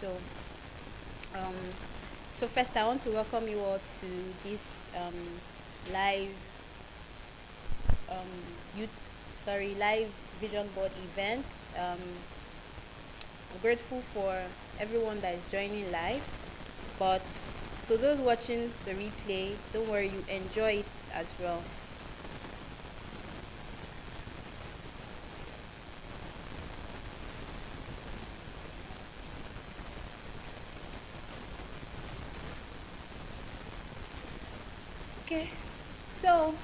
So, um, so first I want to welcome you all to this live um, youth, live vision board event. I'm grateful for everyone that is joining live, but to those watching the replay, don't worry, you enjoy it as well. Okay, so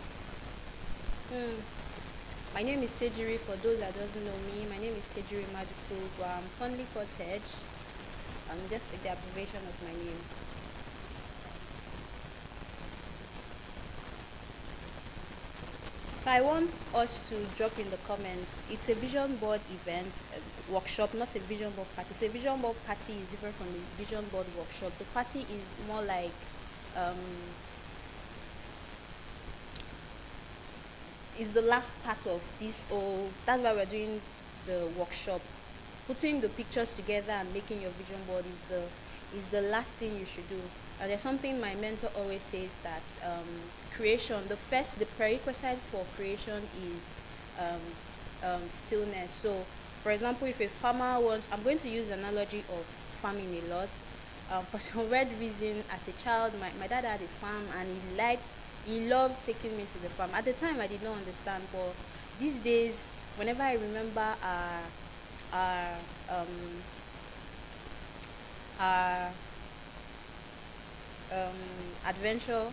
my name is Tejiri. For those that doesn't know me, my name is Tejiri Maduku, but I'm fondly called Tej. Just take the abbreviation of my name. So I want us to drop in the comments. It's a vision board event, workshop, not a vision board party. So a vision board party is different from a vision board workshop. The party is more like is the last part of this whole. That's why we're doing the workshop. Putting the pictures together and making your vision board is the last thing you should do. And there's something my mentor always says, that creation, the prerequisite for creation is stillness. So, for example, if a farmer wants, I'm going to use the analogy of farming a lot. For some weird reason, as a child, my dad had a farm, and he loved taking me to the farm. At the time, I did not understand, but these days, whenever I remember our adventure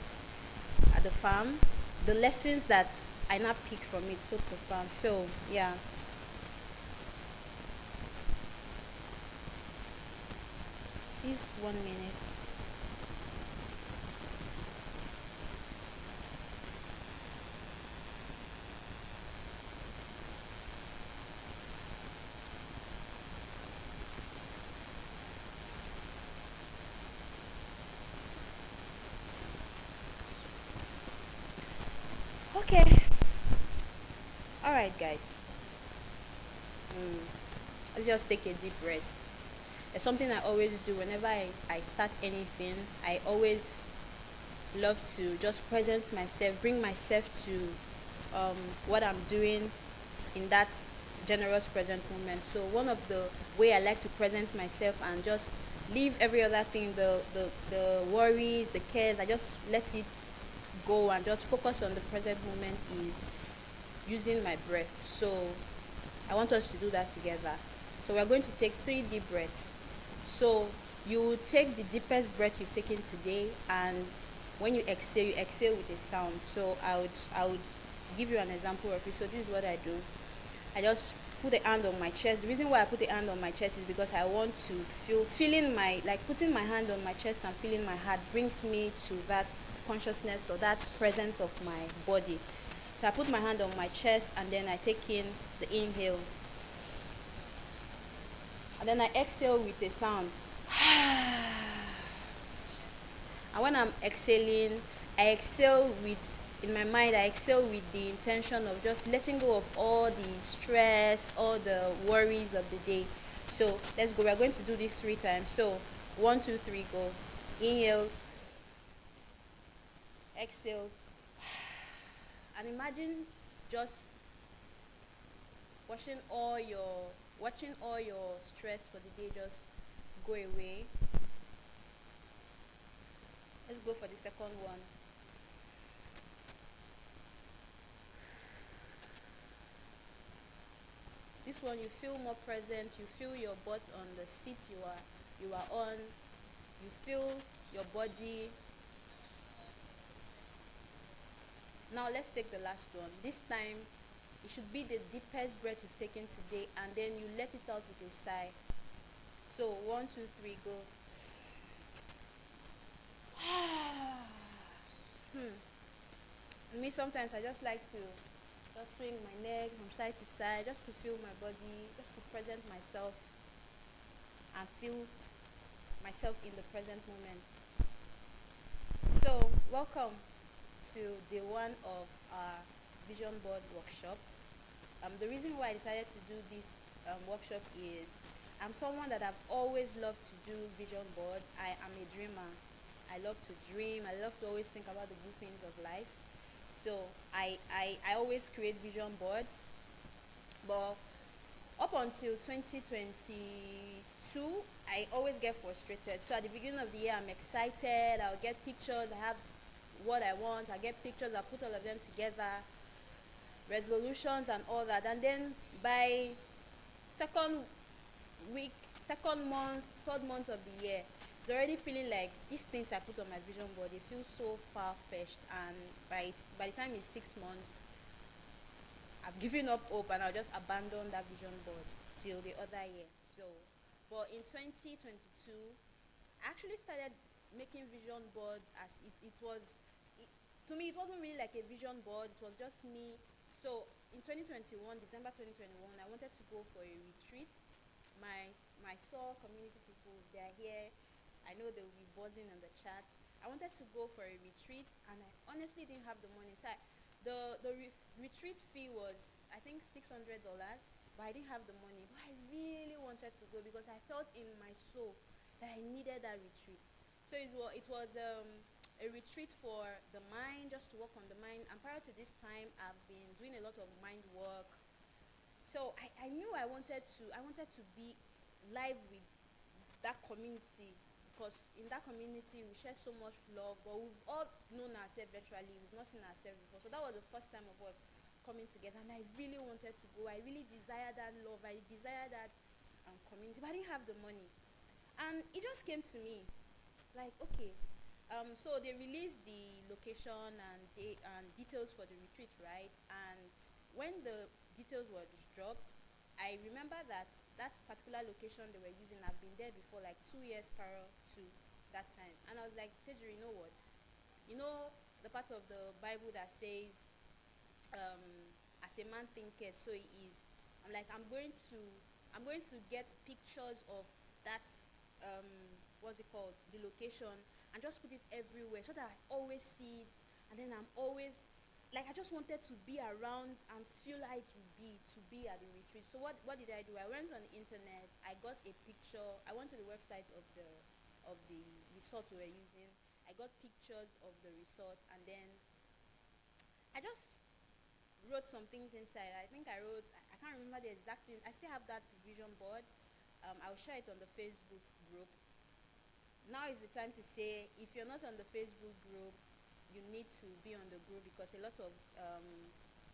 at the farm, the lessons that I now pick from it so profound. So yeah. Please 1 minute. Okay. All right, guys. Let's just take a deep breath. It's something I always do whenever I start anything. I always love to just present myself, bring myself to what I'm doing in that generous present moment. So one of the way I like to present myself and just leave every other thing, the worries, the cares, I just let it go and just focus on the present moment, is using my breath. So I want us to do that together. So we're going to take 3 deep breaths. So you take the deepest breath you've taken today, and when you exhale with a sound. So I would give you an example of it. So this is what I do. I just put a hand on my chest. The reason why I put a hand on my chest is because I want to feeling my, like putting my hand on my chest and feeling my heart brings me to that consciousness or that presence of my body. So I put my hand on my chest, and then I take in the inhale. And then I exhale with a sound. And when I'm exhaling, I exhale in my mind, I exhale with the intention of just letting go of all the stress, all the worries of the day. So let's go. We're going to do this 3 times. So 1, 2, 3, go. Inhale. Exhale. And imagine just watching all your stress for the day just go away. Let's go for the second one. This one, you feel more present. You feel your butt on the seat you are on. You feel your body. Now let's take the last one. This time, it should be the deepest breath you've taken today, and then you let it out with a sigh. So 1, 2, 3, go. Me, sometimes I just like to just swing my neck from side to side, just to feel my body, just to present myself and feel myself in the present moment. So welcome to day 1 of our vision board workshop. The reason why I decided to do this workshop is I'm someone that I've always loved to do vision boards. I am a dreamer. I love to dream. I love to always think about the good things of life. So I always create vision boards. But up until 2022, I always get frustrated. So at the beginning of the year, I'm excited. I'll get pictures. I have what I want. I get pictures. I put all of them together, resolutions and all that. And then by second week, second month, third month of the year, it's already feeling like these things I put on my vision board, they feel so far-fetched. And by the time it's 6 months, I've given up hope and I'll just abandon that vision board till the other year. So, but in 2022, I actually started making vision boards as it was, to me, it wasn't really like a vision board, it was just me. So in 2021, December 2021, I wanted to go for a retreat. My soul community people, they're here. I know they will be buzzing on the chat. I wanted to go for a retreat, and I honestly didn't have the money. So the retreat fee was, I think, $600, but I didn't have the money. But I really wanted to go because I felt in my soul that I needed that retreat. So it was a retreat for the mind, just to work on the mind. And prior to this time, I've been doing a lot of mind work. So I knew I wanted to be live with that community, because in that community we share so much love, but we've all known ourselves virtually, we've not seen ourselves before. So that was the first time of us coming together, and I really wanted to go. I really desired that love, I desired that community, but I didn't have the money. And it just came to me like, okay, so they released the location and details for the retreat, right? And when the details were dropped, I remember that that particular location they were using, I've been there before, like 2 years prior to that time. And I was like, Tejuri, you know what? You know the part of the Bible that says, as a man thinketh, so he is. I'm like, I'm going to get pictures of that, what's it called, the location, and just put it everywhere so that I always see it. And then I'm always like, I just wanted to be around and feel how it would be to be at the retreat. So what did I do? I went on the internet. I got a picture. I went to the website of the resort we were using. I got pictures of the resort, and then I just wrote some things inside. I think I can't remember the exact thing. I still have that vision board. I'll share it on the Facebook group. Now is the time to say, if you're not on the Facebook group, you need to be on the group, because a lot of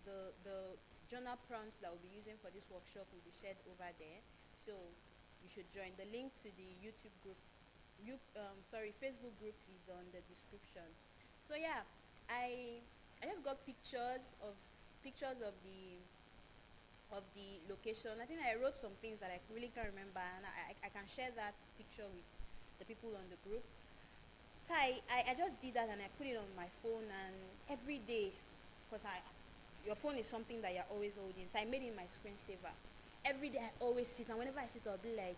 the journal prompts that we'll be using for this workshop will be shared over there. So you should join. The link to the YouTube group, Facebook group is on the description. So yeah, I just got pictures of the location. I think I wrote some things that I really can't remember, and I can share that picture with the people on the group. So I just did that, and I put it on my phone, and every day, because your phone is something that you're always holding, so I made it my screensaver. Every day I always sit, and whenever I sit, I'll be like,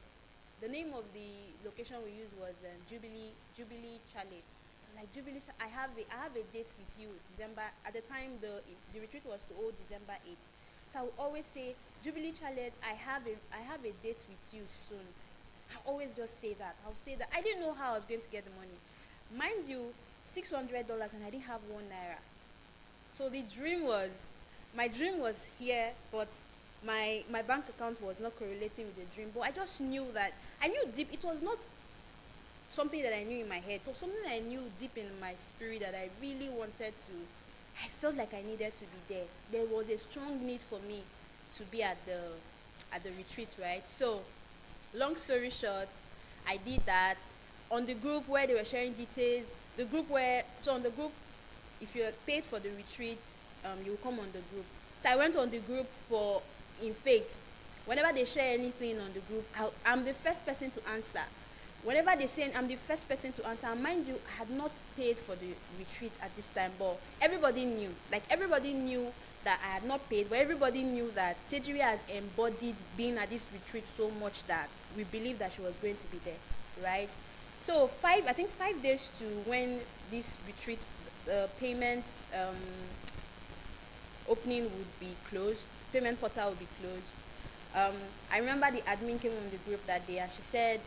the name of the location we used was Jubilee Chalet. So like, I have a date with you, December. At the time, the retreat was to hold December 8th. So I will always say, Jubilee Chalet, I have a date with you soon. I always just say that. I'll say that. I didn't know how I was going to get the money. Mind you, $600, and I didn't have $1. So my dream was here, but my bank account was not correlating with the dream. But I just knew that, I knew deep, it was not something that I knew in my head. It was something that I knew deep in my spirit that I really wanted to. I felt like I needed to be there. There was a strong need for me to be at the retreat, right? So, long story short, I did that. On the group where they were sharing details, on the group, if you're paid for the retreat, you will come on the group. So I went on the group in faith. Whenever they share anything on the group, I'm the first person to answer. Whenever they say, I'm the first person to answer. And mind you, I had not paid for the retreat at this time, but everybody knew. Like, everybody knew that I had not paid, but everybody knew that Tejiri has embodied being at this retreat so much that we believed that she was going to be there, right? So 5 days to when this retreat payment opening would be closed, payment portal would be closed. um, I remember the admin came on the group that day and she said,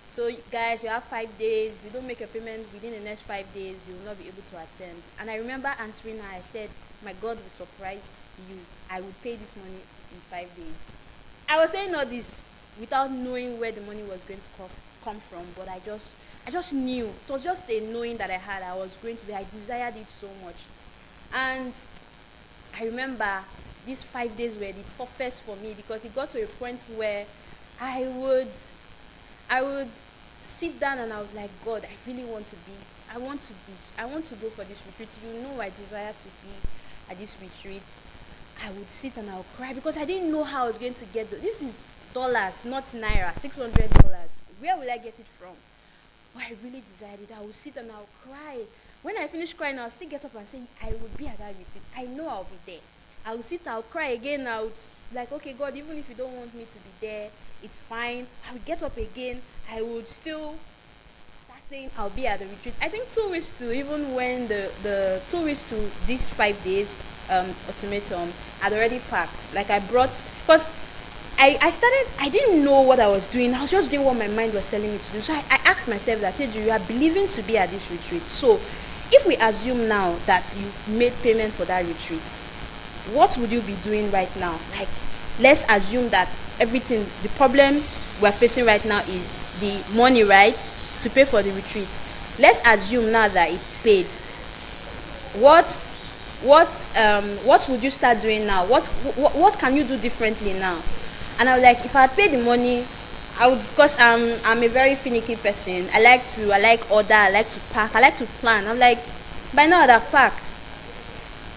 so guys, you have 5 days. If you don't make a payment within the next 5 days, you will not be able to attend. And I remember answering her. I said, my God will surprise you. I will pay this money in 5 days. I was saying all this without knowing where the money was going to come from, but I just knew. It was just a knowing that I had. I was going to be. I desired it so much, and I remember these 5 days were the toughest for me because it got to a point where I would I would sit down and I was like, God, I want to go for this retreat. You know, I desire to be at this retreat. I would sit and I would cry because I didn't know how I was going to get this is dollars, not naira, $600. Where will I get it from? But I really desired it. I would sit and I would cry. When I finish crying, I'll still get up and say, I will be at that retreat. I know I'll be there. I'll sit, I'll cry again. I'll like, okay, God, even if you don't want me to be there, it's fine. I would get up again. I would still start saying I'll be at the retreat. I think 2 weeks to even when the 2 weeks to these 5 days ultimatum had already packed. Like I brought, because I didn't know what I was doing. I was just doing what my mind was telling me to do. So I asked myself that, Teju, you are believing to be at this retreat. So if we assume now that you've made payment for that retreat, what would you be doing right now? Like, let's assume that the problem we're facing right now is the money, right, to pay for the retreat. Let's assume now that it's paid. What would you start doing now? What can you do differently now? And I was like, if I had paid the money, I would, because I'm a very finicky person. I like order, I like to pack, I like to plan. I'm like, by now I'd have packed.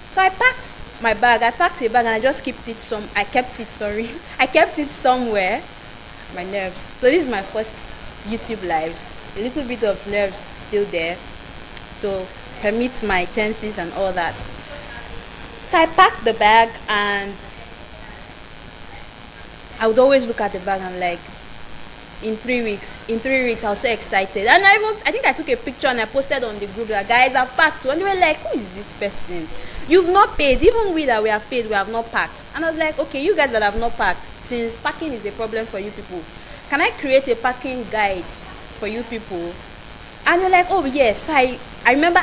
So I packed my bag. I packed a bag and I just kept it I kept it somewhere. My nerves. So this is my first YouTube live. A little bit of nerves still there. So permit my tenses and all that. So I packed the bag and I would always look at the bag and I'm like, in 3 weeks, I was so excited. And I think I took a picture and I posted on the group that, guys, I've packed. And they were like, who is this person? You've not paid. Even we that we have paid, we have not packed. And I was like, okay, you guys that have not packed, since packing is a problem for you people, can I create a packing guide for you people? And they're like, oh yes. I remember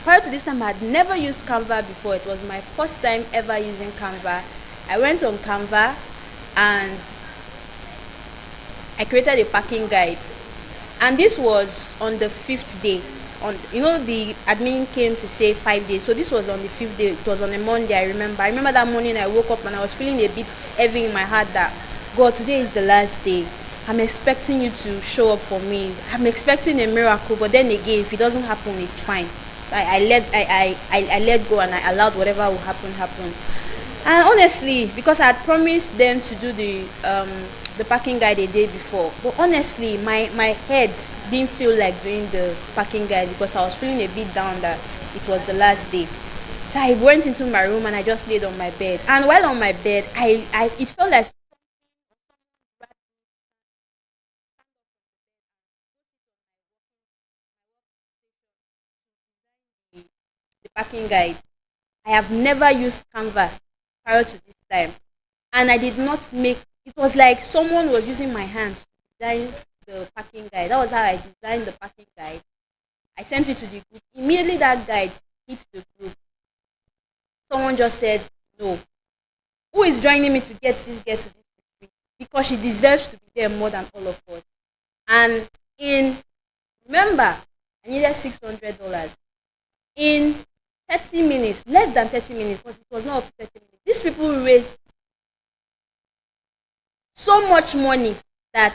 prior to this time, I had never used Canva before. It was my first time ever using Canva. I went on Canva and I created a packing guide, and this was on the 5th day. The admin came to say 5 days, so this was on the 5th day. It was on a Monday. I remember that morning I woke up and I was feeling a bit heavy in my heart that, God, today is the last day. I'm expecting you to show up for me. I'm expecting a miracle, but then again, if it doesn't happen, it's fine. I let go and I allowed whatever will happen. And honestly, because I had promised them to do the packing guide a day before, but honestly, my head didn't feel like doing the packing guide because I was feeling a bit down that it was the last day. So I went into my room and I just laid on my bed. And while on my bed, it felt like the packing guide. I have never used Canva prior to this time, and I did not make. It was like someone was using my hands to design the packing guide. That was how I designed the packing guide. I sent it to the group. Immediately that guide hit the group. Someone just said, no. Who is joining me to get this girl to this retreat? Because she deserves to be there more than all of us. And remember, I needed $600. In 30 minutes, less than 30 minutes, because it was not up to 30 minutes, these people raised so much money that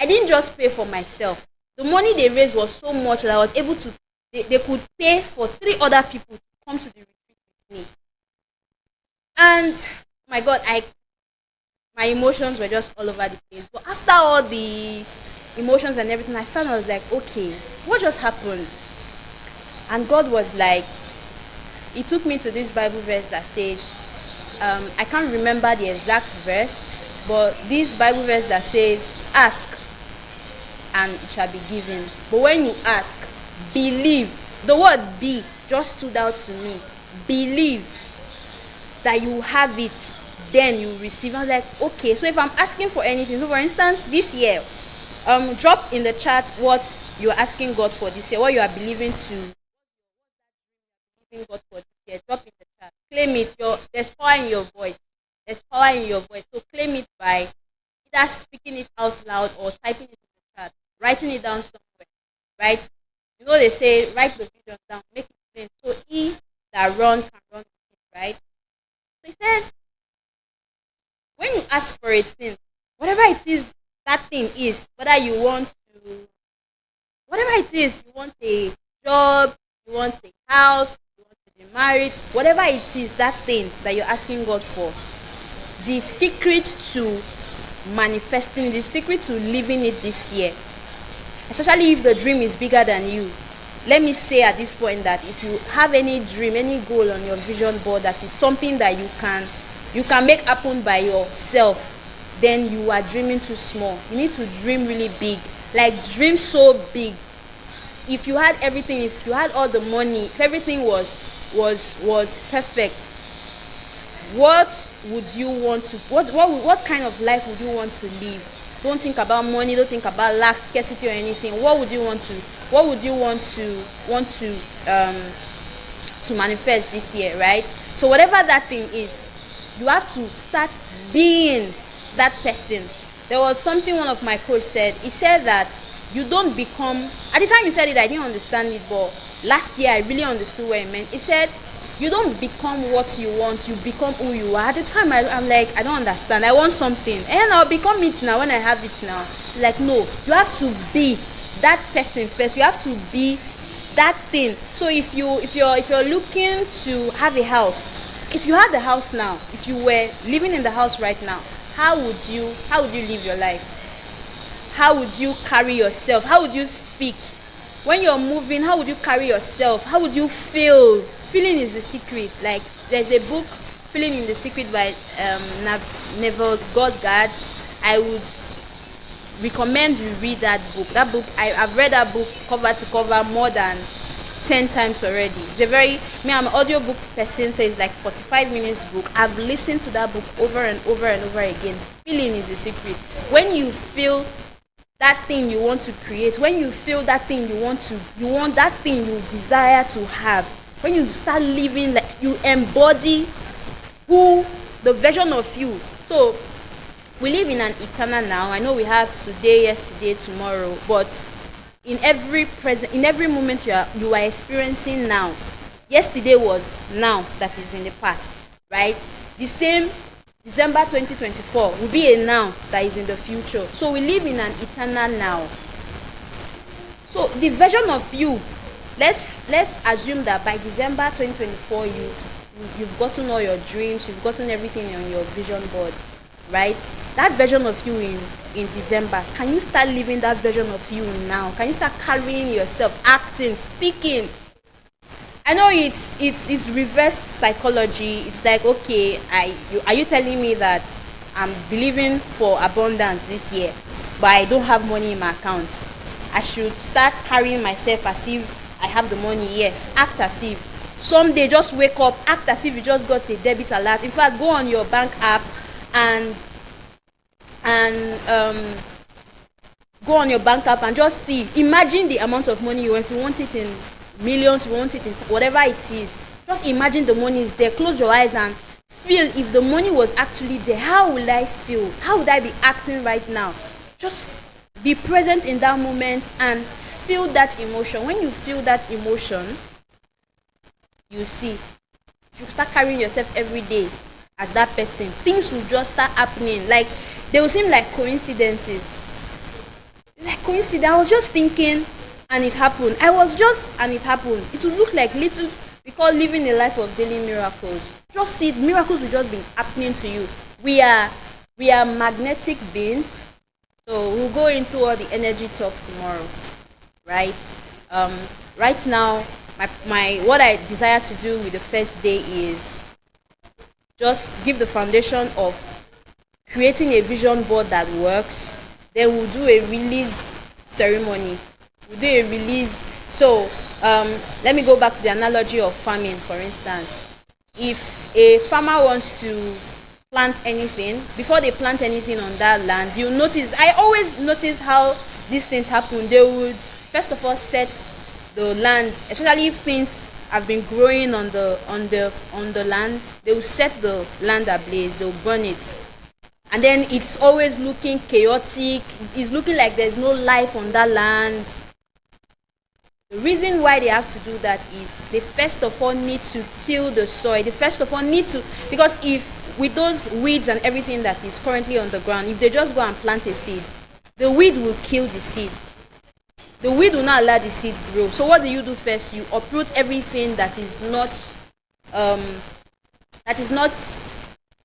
I didn't just pay for myself. The money they raised was so much that I was able to, they could pay for 3 other people to come to the retreat with me. And my God, my emotions were just all over the place. But after all the emotions and everything, I sat and I was like, okay, what just happened? And God was like, He took me to this Bible verse that says, I can't remember the exact verse, but this Bible verse that says, ask and it shall be given. But when you ask, believe. The word be just stood out to me. Believe that you have it then you receive. I was like, okay, so if I'm asking for anything, so for instance, this year, drop in the chat what you're asking God for this year, what you are believing God for this year. Drop in the chat. Claim it. There's power in your voice. There's power in your voice. So claim it by either speaking it out loud or typing it in the chat, writing it down somewhere. Right? You know they say write the vision down, make it plain. So he that run can run with it, right? So he said, when you ask for a thing, whatever it is that thing is, whether you want to, whatever it is, you want a job, you want a house, you want to be married, whatever it is, that thing that you're asking God for, the secret to manifesting, the secret to living it this year, especially if the dream is bigger than you. Let me say at this point that if you have any dream, any goal on your vision board that is something that you can make happen by yourself, then you are dreaming too small. You need to dream really big. Like dream so big. If you had everything, if you had all the money, if everything was perfect, what would you want to what kind of life would you want to live? Don't think about money, don't think about lack, scarcity or anything. What would you want to manifest this year, right? So whatever that thing is, you have to start being that person. There was something one of my coach said. He said that you don't become, at the time he said it, I didn't understand it, but last year I really understood what he meant. He said, you don't become what you want, you become who you are. At the time, I'm like, I don't understand. I want something, and I'll become it now when I have it now. Like, no, you have to be that person first. You have to be that thing. So if you're looking to have a house, if you had the house now, if you were living in the house right now, how would you live your life? How would you carry yourself? How would you speak? When you're moving, how would you carry yourself? How would you feel? Feeling is the secret. Like there's a book, Feeling in the Secret by Neville Goddard. I would recommend you read that book. That book, I've read that book cover to cover more than 10 times already. I'm an audiobook person, so it's like 45 minutes book. I've listened to that book over and over and over again. Feeling is the secret. When you feel that thing you want to create, when you feel that thing you want that thing you desire to have, when you start living, like you embody the version of you. So we live in an eternal now. I know we have today, yesterday, tomorrow, but in every moment you are experiencing now. Yesterday was now that is in the past, right? The same December 2024 will be a now that is in the future. So we live in an eternal now. So the version of you, let's assume that by December 2024 you've gotten all your dreams, you've gotten everything on your vision board, right? That version of you in December, can you start living that version of you now? Can you start carrying yourself, acting, speaking? I know it's reverse psychology. It's like, okay, are you telling me that I'm believing for abundance this year, but I don't have money in my account? I should start carrying myself as if I have the money. Yes, act as if. Someday just wake up, act as if you just got a debit alert. In fact, go on your bank app and go on your bank app and just see. Imagine the amount of money you want. If you want it in millions, you want it in whatever it is. Just imagine the money is there. Close your eyes and feel if the money was actually there. How will I feel? How would I be acting right now? Just be present in that moment and feel that emotion. When you feel that emotion, you see, if you start carrying yourself every day as that person, things will just start happening. Like they will seem like coincidences. Like coincidence. I was just thinking and it happened. And it happened. It will look like little, we call living a life of daily miracles. Just see, miracles will just be happening to you. We are magnetic beings. So we'll go into all the energy talk tomorrow, right? Right now, my what I desire to do with the first day is just give the foundation of creating a vision board that works. Then we'll do a release ceremony. We'll do a release. So let me go back to the analogy of farming, for instance. If a farmer wants to plant anything, before they plant anything on that land, you notice, I always notice how these things happen. They would first of all set the land, especially if things have been growing on the land, they will set the land ablaze, they'll burn it. And then it's always looking chaotic, it's looking like there's no life on that land. The reason why they have to do that is they first of all need to till the soil. They first of all need to, because if with those weeds and everything that is currently on the ground, if they just go and plant a seed, the weed will kill the seed. The weed will not allow the seed grow. So what do you do first? You uproot everything that is not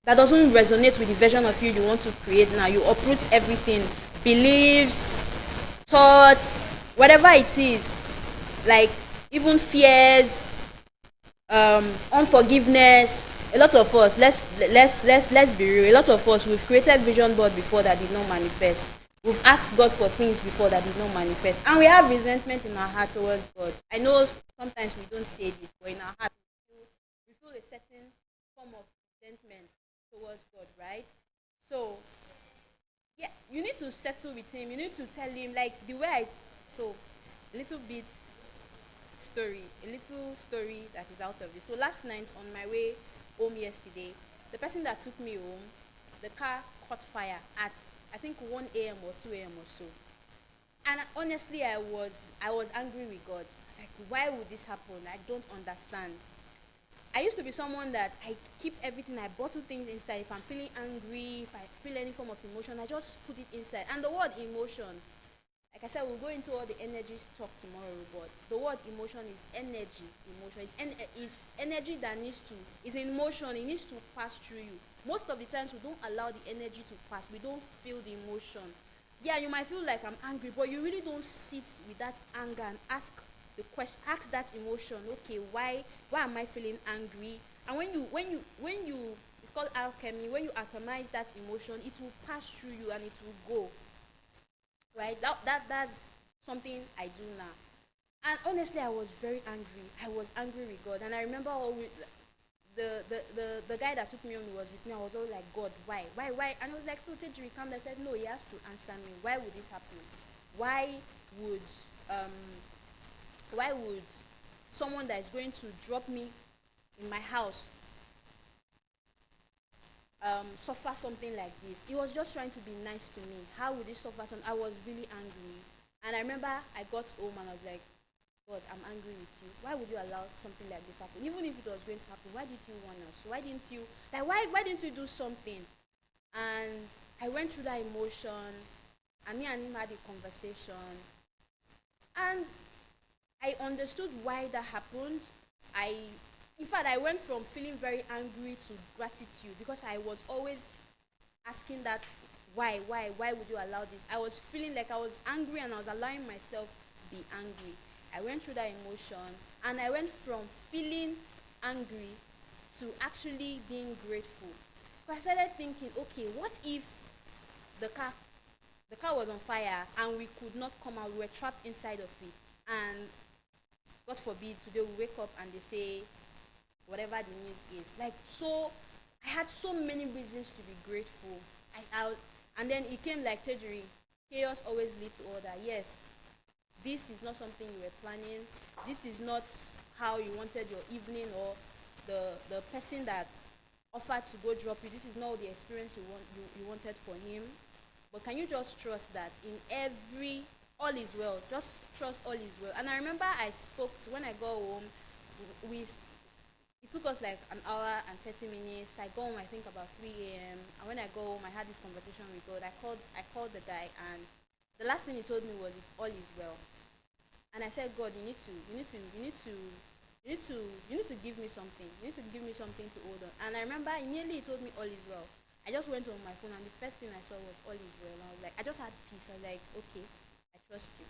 that doesn't resonate with the version of you want to create now. You uproot everything, beliefs, thoughts, whatever it is, like even fears, unforgiveness. A lot of us, let's be real, a lot of us, we've created vision board before that did not manifest. We've asked God for things before that did not manifest, and we have resentment in our heart towards God. I know sometimes we don't say this, but in our heart we feel a certain form of resentment towards God, right? So yeah, you need to settle with him. You need to tell him, like the way so a little story that is out of this. So last night on my way home yesterday, the person that took me home, the car caught fire at I think 1 a.m. or 2 a.m. or so. And honestly, I was angry with God. I was like, why would this happen? I don't understand. I used to be someone that I keep everything, I bottle things inside. If I'm feeling angry, if I feel any form of emotion, I just put it inside. And the word emotion, like I said, we'll go into all the energy talk tomorrow, but the word emotion is energy. Emotion is energy that is in motion. It needs to pass through you. Most of the times we don't allow the energy to pass. We don't feel the emotion. Yeah, you might feel like I'm angry, but you really don't sit with that anger and ask the question, ask that emotion. Okay, why am I feeling angry? And when you it's called alchemy. When you alchemize that emotion, it will pass through you and it will go. Right? That's something I do now. And honestly, I was very angry. I was angry with God, and I remember the guy that took me home was with me. I was all like, God, why? And I was like, no, Tejiri, come. I said, no, he has to answer me. Why would this happen? Why would someone that is going to drop me in my house suffer something like this? He was just trying to be nice to me. How would he suffer something? I was really angry. And I remember I got home and I was like, God, I'm angry with you. Why would you allow something like this happen? Even if it was going to happen, why did you want us? Why didn't you do something? And I went through that emotion, and me and him had a conversation. And I understood why that happened. In fact, I went from feeling very angry to gratitude, because I was always asking that, why would you allow this? I was feeling like I was angry and I was allowing myself to be angry. I went through that emotion, and I went from feeling angry to actually being grateful. So I started thinking, okay, what if the car was on fire and we could not come out, we were trapped inside of it, and God forbid today we wake up and they say whatever the news is. Like, so I had so many reasons to be grateful. And then it came like Tejiri, chaos always leads to order. Yes, this is not something you were planning. This is not how you wanted your evening, or the person that offered to go drop you. This is not the experience you wanted for him. But can you just trust that in all is well? Just trust all is well. And I remember when I got home, it took us like an hour and 30 minutes. I got home, I think, about 3 a.m. And when I got home, I had this conversation with God. I called the guy, and the last thing he told me was, all is well. And I said, God, you need to give me something. You need to give me something to hold on. And I remember immediately he told me all is well. I just went on my phone, and the first thing I saw was all is well. And I was like, I just had peace. I was like, okay, I trust you.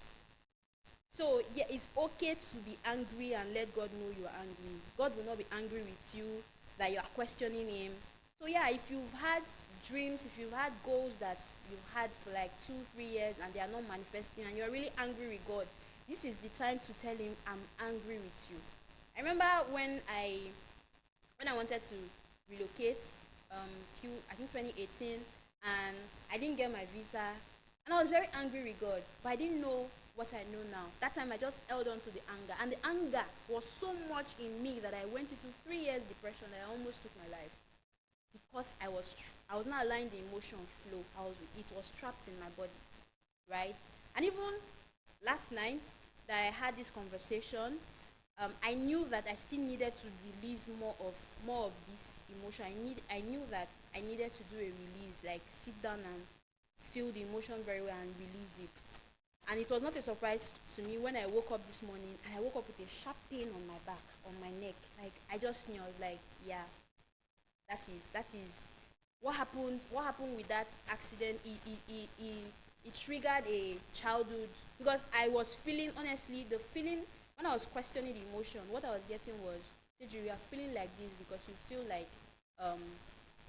So yeah, it's okay to be angry and let God know you are angry. God will not be angry with you that you are questioning him. So yeah, if you've had dreams, if you've had goals that you've had for like 2-3 years and they are not manifesting, and you're really angry with God, this is the time to tell him, I'm angry with you. I remember when I wanted to relocate, I think 2018, and I didn't get my visa, and I was very angry with God, but I didn't know what I know now. That time I just held on to the anger, and the anger was so much in me that I went into 3 years depression that I almost took my life because I was not allowing the emotion flow. It was trapped in my body, right? And even last night that I had this conversation, I knew that I still needed to release more of this emotion. I knew that I needed to do a release, like sit down and feel the emotion very well and release it. And it was not a surprise to me when I woke up this morning and I woke up with a sharp pain on my back, on my neck. Like I just knew. I was like, yeah, that is what happened with that accident. It triggered a childhood, because I was feeling, honestly, the feeling when I was questioning the emotion, what I was getting was, Teju, you are feeling like this because you feel like um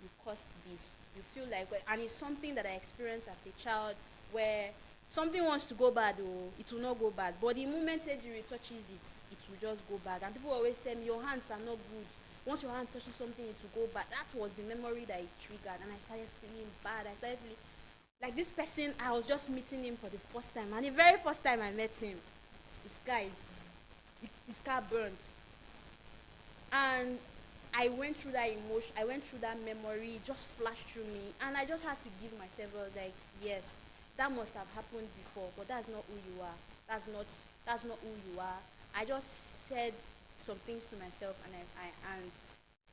you caused this. You feel like, and it's something that I experienced as a child, where something wants to go bad, or it will not go bad, but the moment Ejiri touches it, it will just go bad. And people always tell me, your hands are not good. Once your hand touches something, it will go bad. That was the memory that it triggered, and I started feeling bad. I started feeling like this person. I was just meeting him for the first time, and the very first time I met him, his car burnt, and I went through that emotion, I went through that memory, it just flashed through me, and I just had to give myself, I was like, yes, that must have happened before, but that's not who you are. That's not who you are. I just said some things to myself, and and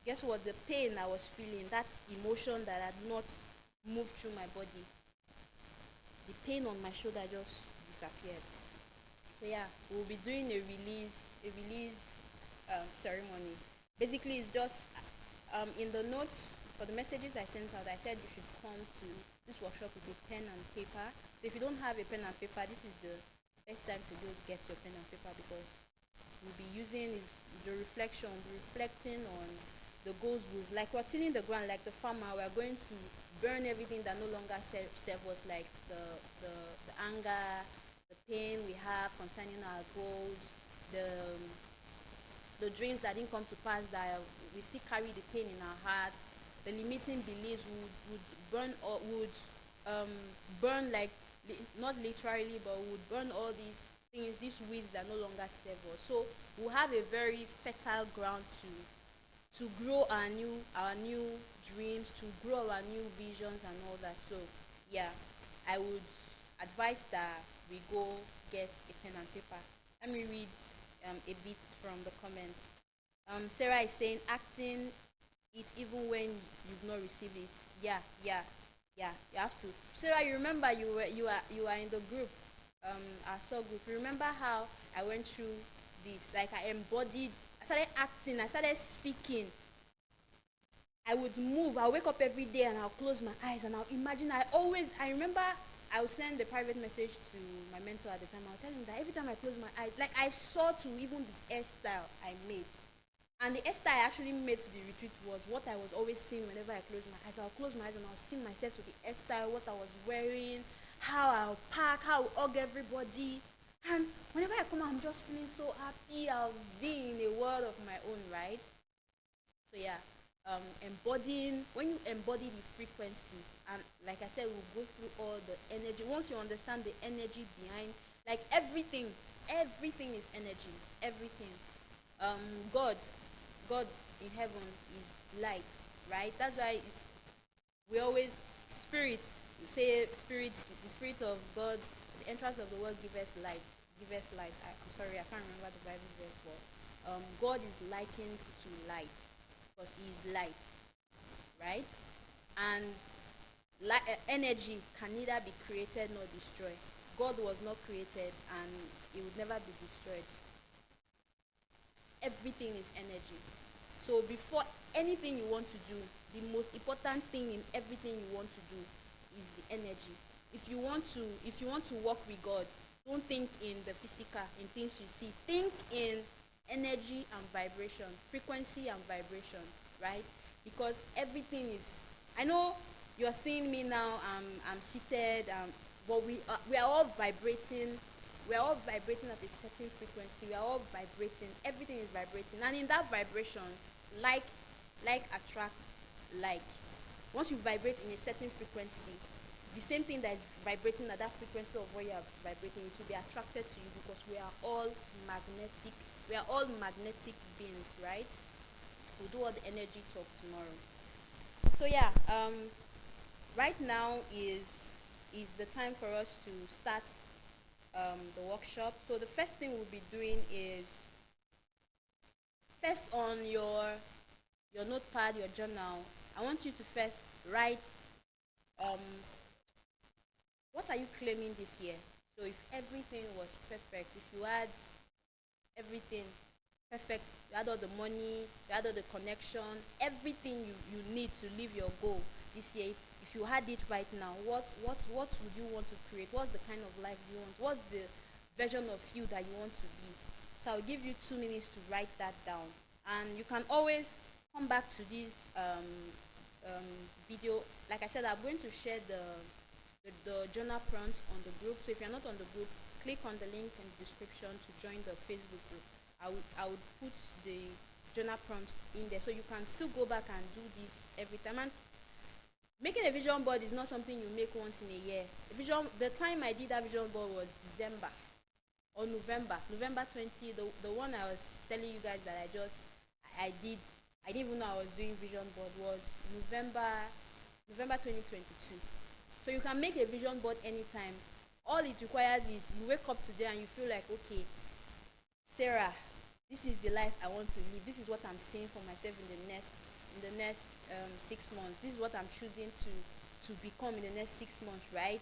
guess what? The pain I was feeling, that emotion that had not moved through my body, the pain on my shoulder just disappeared. So yeah, we'll be doing a release ceremony. Basically, it's just in the notes for the messages I sent out. I said you should come to this workshop with a pen and paper. So if you don't have a pen and paper, this is the best time to go get your pen and paper, because we'll be using is a reflection, we'll be reflecting on the goals like we're tilling the ground like the farmer. We're going to burn everything that no longer serve us, like the anger, the pain we have concerning our goals, the the dreams that didn't come to pass, that we still carry the pain in our hearts, the limiting beliefs would burn, or would um, burn, like not literally, but would burn all these things, these weeds that no longer serve us. So we'll have a very fertile ground to grow our new dreams, to grow our new visions and all that. So yeah, I would advise that we go get a pen and paper. Let me read a bit from the comments. Sarah is saying acting it even when you've not received it. Yeah, yeah, yeah. You have to. Sarah, you remember you are in the group, our sub group. You remember how I went through this? Like I embodied. I started acting. I started speaking. I would move. I'll wake up every day and I'll close my eyes and I'll imagine. I remember I would send a private message to my mentor at the time. I'll tell him that every time I close my eyes, like I saw to even the hairstyle I made. And the hairstyle I actually made to the retreat was what I was always seeing whenever I close my eyes. I'll close my eyes and I'll see myself to the hairstyle, what I was wearing, how I'll pack, how I'll hug everybody. And whenever I come out, I'm just feeling so happy. I'll be in a world of my own, right? So yeah, embodying, when you embody the frequency, and like I said, we'll go through all the energy. Once you understand the energy behind, like everything is energy. Everything. Um, God, God in heaven is light, right? That's why we always spirit. You say spirit, the spirit of God, the entrance of the world give us light. Give us light. I'm sorry, I can't remember the Bible verse, but God is likened to light because He is light, right? And energy can neither be created nor destroyed. God was not created and He would never be destroyed. Everything is energy. So before anything you want to do, the most important thing in everything you want to do is the energy. If you want to work with God, don't think in the physical, in things you see. Think in energy and vibration, frequency and vibration, right? Because everything is. I know you're seeing me now. I'm seated. But we are all vibrating. We are all vibrating at a certain frequency. We are all vibrating. Everything is vibrating, and in that vibration, like attract like. Once you vibrate in a certain frequency, the same thing that is vibrating at that frequency of where you are vibrating, it will be attracted to you, because we are all magnetic. We are all magnetic beings, right? We'll do all the energy talk tomorrow. So yeah, right now is the time for us to start the workshop. So the first thing we'll be doing is, first, on your notepad, your journal, I want you to first write what are you claiming this year. So if everything was perfect, if you had everything perfect, you had all the money, you had all the connection, everything you need to live your goal this year, if you had it right now, what would you want to create? What's the kind of life you want? What's the version of you that you want to be? So I'll give you 2 minutes to write that down, and you can always come back to this video. Like I said, I'm going to share the journal prompt on the group. So if you're not on the group, click on the link in the description to join the Facebook group. I would put the journal prompt in there, so you can still go back and do this every time. And making a vision board is not something you make once in a year. The time I did that vision board was December or November 20, the one I was telling you guys that I did. I didn't even know I was doing vision board, was November 2022. So you can make a vision board anytime. All it requires is you wake up today and you feel like, okay, Sarah, this is the life I want to live. This is what I'm seeing for myself in the next 6 months. This is what I'm choosing to become in the next 6 months, right?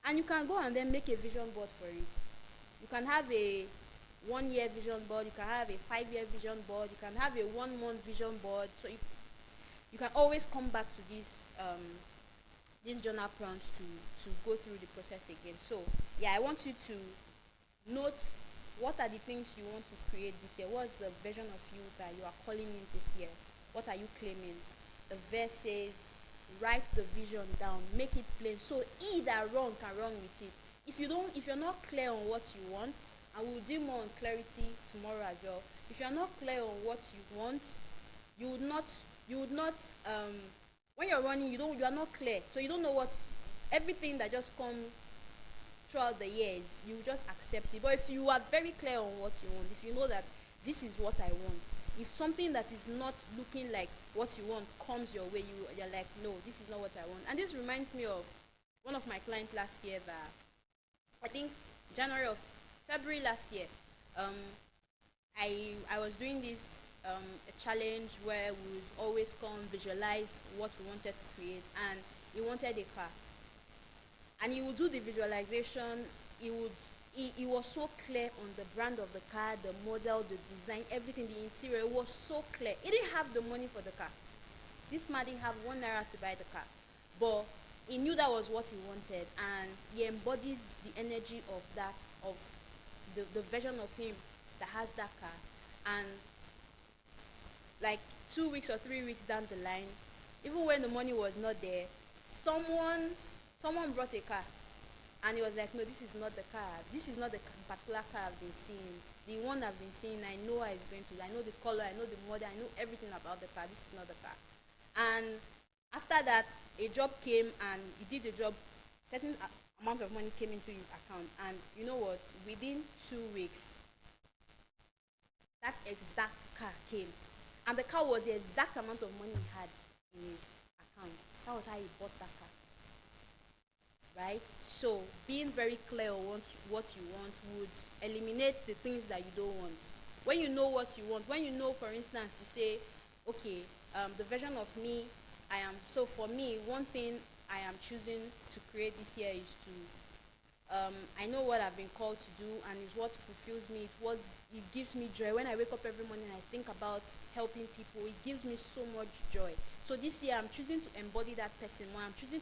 And you can go and then make a vision board for it. You can have a 1-year vision board. You can have a 5-year vision board. You can have a 1-month vision board. So you can always come back to this journal prompts to go through the process again. So yeah, I want you to note, what are the things you want to create this year? What's the version of you that you are calling in this year? What are you claiming? The verse says, write the vision down, make it plain, so he that run can run with it. If you're not clear on what you want, and we'll do more on clarity tomorrow as well. If you're not clear on what you want, you would not when you're running, you are not clear, so you don't know what everything that just comes throughout the years, you just accept it. But if you are very clear on what you want, if you know that this is what I want, if something that is not looking like what you want comes your way, you're like, no, this is not what I want. And this reminds me of one of my clients last year, that I think February last year, I was doing this a challenge where we would always come visualize what we wanted to create, and he wanted a car, and he would do the visualization. He was so clear on the brand of the car, the model, the design, everything, the interior. It was so clear. He didn't have the money for the car. This man didn't have 1 naira to buy the car, but he knew that was what he wanted, and he embodied the energy of the version of him that has that car. And like 2 weeks or 3 weeks down the line, even when the money was not there, someone brought a car, and he was like, no, this is not the car. This is not the particular car I've been seeing. The one I've been seeing, I know how it's going to. I know the color, I know the model, I know everything about the car. This is not the car. And after that, a job came, and he did the job. Certain amount of money came into his account, and you know what? Within 2 weeks, that exact car came, and the car was the exact amount of money he had in his account. That was how he bought that car, right? So being very clear on what you want would eliminate the things that you don't want. When you know what you want, when you know, for instance, you say, okay, the version of me so for me, one thing I am choosing to create this year is I know what I've been called to do, and it's what fulfills me. It gives me joy. When I wake up every morning and I think about helping people, it gives me so much joy. So this year I'm choosing to embody that person more. I'm choosing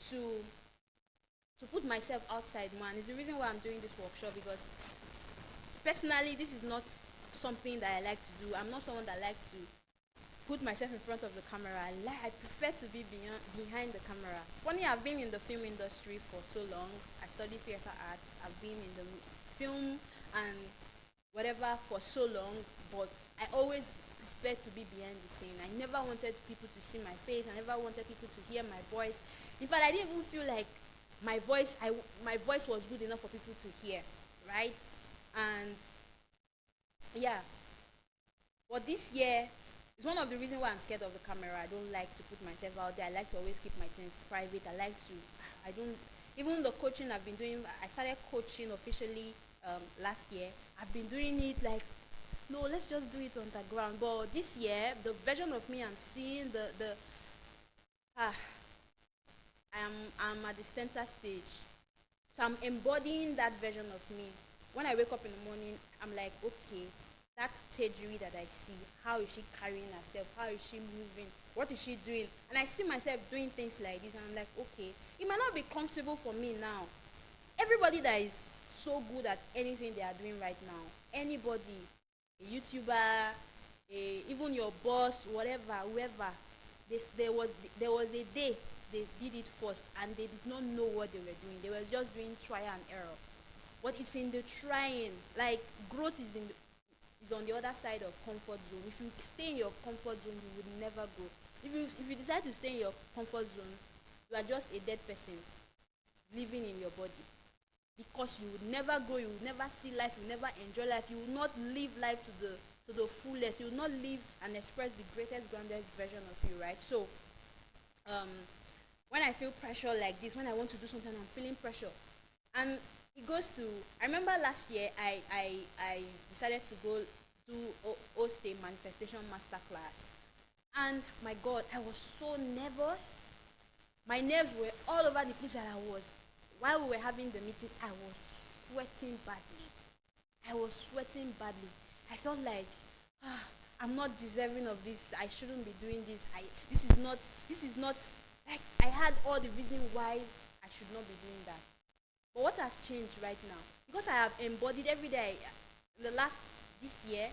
to put myself outside more. And it's the reason why I'm doing this workshop, because personally, this is not something that I like to do. I'm not someone that likes to put myself in front of the camera. I prefer to be behind the camera. Funny, I've been in the film industry for so long. I studied theater arts. I've been in the film and whatever for so long, but I always prefer to be behind the scene. I never wanted people to see my face. I never wanted people to hear my voice. In fact, I didn't even feel like my voice was good enough for people to hear, right? And yeah, but this year is one of the reasons why I'm scared of the camera. I don't like to put myself out there. I like to always keep my things private. I don't, even the coaching I've been doing, I started coaching officially last year. I've been doing it like, no, let's just do it on the ground. But this year, the version of me I'm seeing, ah, I'm at the center stage. So I'm embodying that version of me. When I wake up in the morning, I'm like, okay, that's Tejuri that I see. How is she carrying herself? How is she moving? What is she doing? And I see myself doing things like this, and I'm like, okay, it might not be comfortable for me now. Everybody that is so good at anything they are doing right now, anybody, a YouTuber, even your boss, whatever, whoever, there was a day they did it first and they did not know what they were doing. They were just doing trial and error. But it's in the trying, like growth is on the other side of comfort zone. If you stay in your comfort zone, you would never grow. If you decide to stay in your comfort zone, you are just a dead person living in your body, because you would never grow, you would never see life, you would never enjoy life, you will not live life to the fullest, you will not live and express the greatest, grandest version of you, right? So um when I feel pressure like this, when I want to do something, I'm feeling pressure. And it goes to, I remember last year I decided to go do host a manifestation masterclass. And my God, I was so nervous. My nerves were all over the place that I was. While we were having the meeting, I was sweating badly. I was sweating badly. I felt like, I'm not deserving of this. I shouldn't be doing this. This is not, like, I had all the reason why I should not be doing that. But what has changed right now? Because I have embodied every day, this year,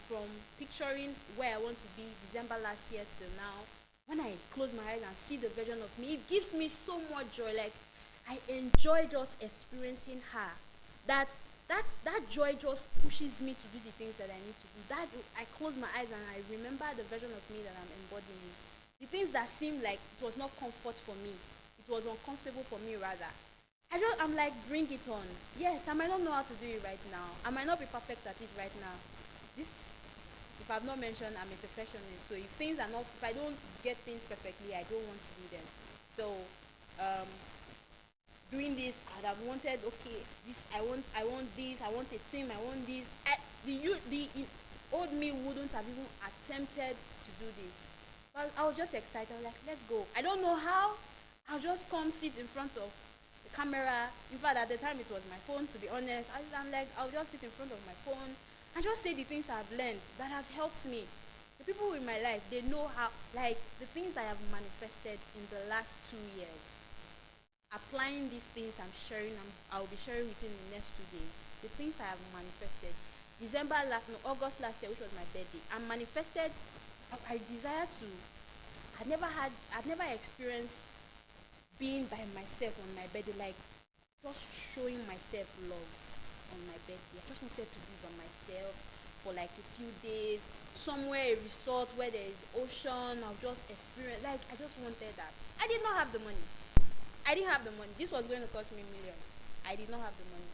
from picturing where I want to be December last year till now, when I close my eyes and see the version of me, it gives me so much joy. Like, I enjoy just experiencing her. That joy just pushes me to do the things that I need to do. That I close my eyes and I remember the version of me that I'm embodying. The things that seemed like it was not comfort for me, it was uncomfortable for me rather. I'm like, bring it on. Yes, I might not know how to do it right now. I might not be perfect at it right now. This, if I've not mentioned, I'm a perfectionist. So if I don't get things perfectly, I don't want to do them. So, doing this, I'd have wanted, okay, I want this, I want a team, I want this. The old me wouldn't have even attempted to do this. But I was just excited. I was like, let's go. I don't know how. I'll just come sit in front of the camera. In fact, at the time it was my phone, to be honest. I'm like, I'll just sit in front of my phone and just say the things I've learned that has helped me. The people in my life, they know how, like, the things I have manifested in the last 2 years. Applying these things I'll be sharing with you in the next 2 days. The things I have manifested. August last year, which was my birthday, I manifested. I desire to. I'd never experienced being by myself on my birthday, like just showing myself love on my birthday. I just wanted to be by myself for like a few days, somewhere, a resort where there is ocean. I'll just experience, like, I just wanted that. I did not have the money. I didn't have the money. This was going to cost me millions. I did not have the money.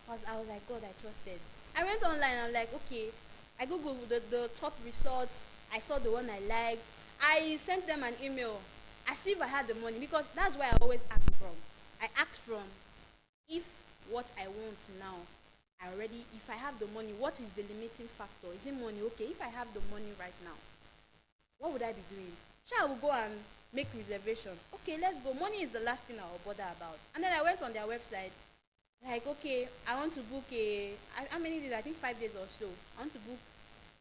Because I was like, God, I trusted. I went online. I'm like, okay. I googled the top resorts. I saw the one I liked. I sent them an email as if I had the money, because that's where I always act from. I act from, if what I want now, if I have the money, what is the limiting factor? Is it money? Okay, if I have the money right now, what would I be doing? Sure, I will go and make reservation. Okay, let's go. Money is the last thing I will bother about. And then I went on their website. Like, okay, I want to book how many days? I think 5 days or so. I want to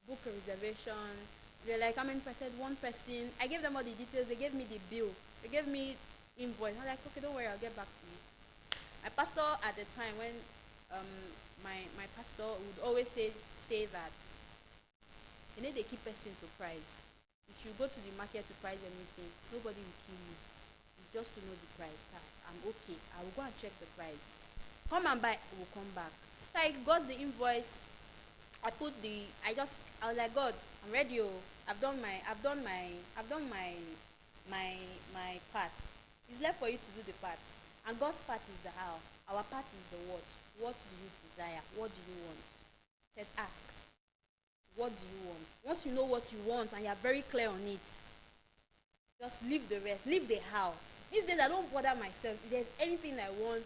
book a reservation. They're like, how many percent? One person. I gave them all the details. They gave me the bill. They gave me invoice. I'm like, okay, don't worry, I'll get back to you. My pastor at the time, when my pastor would always say that, they keep person to price. If you go to the market to price anything, nobody will kill you. It's just to know the price. I'm okay. I will go and check the price. Come and buy, I will come back. So I got the invoice. I was like, God, I'm ready. Oh, I've done my my part. It's left for you to do the part. And God's part is the how. Our part is the what. What do you desire? What do you want? Said ask. What do you want? Once you know what you want and you're very clear on it, just leave the rest. Leave the how. These days I don't bother myself. If there's anything I want,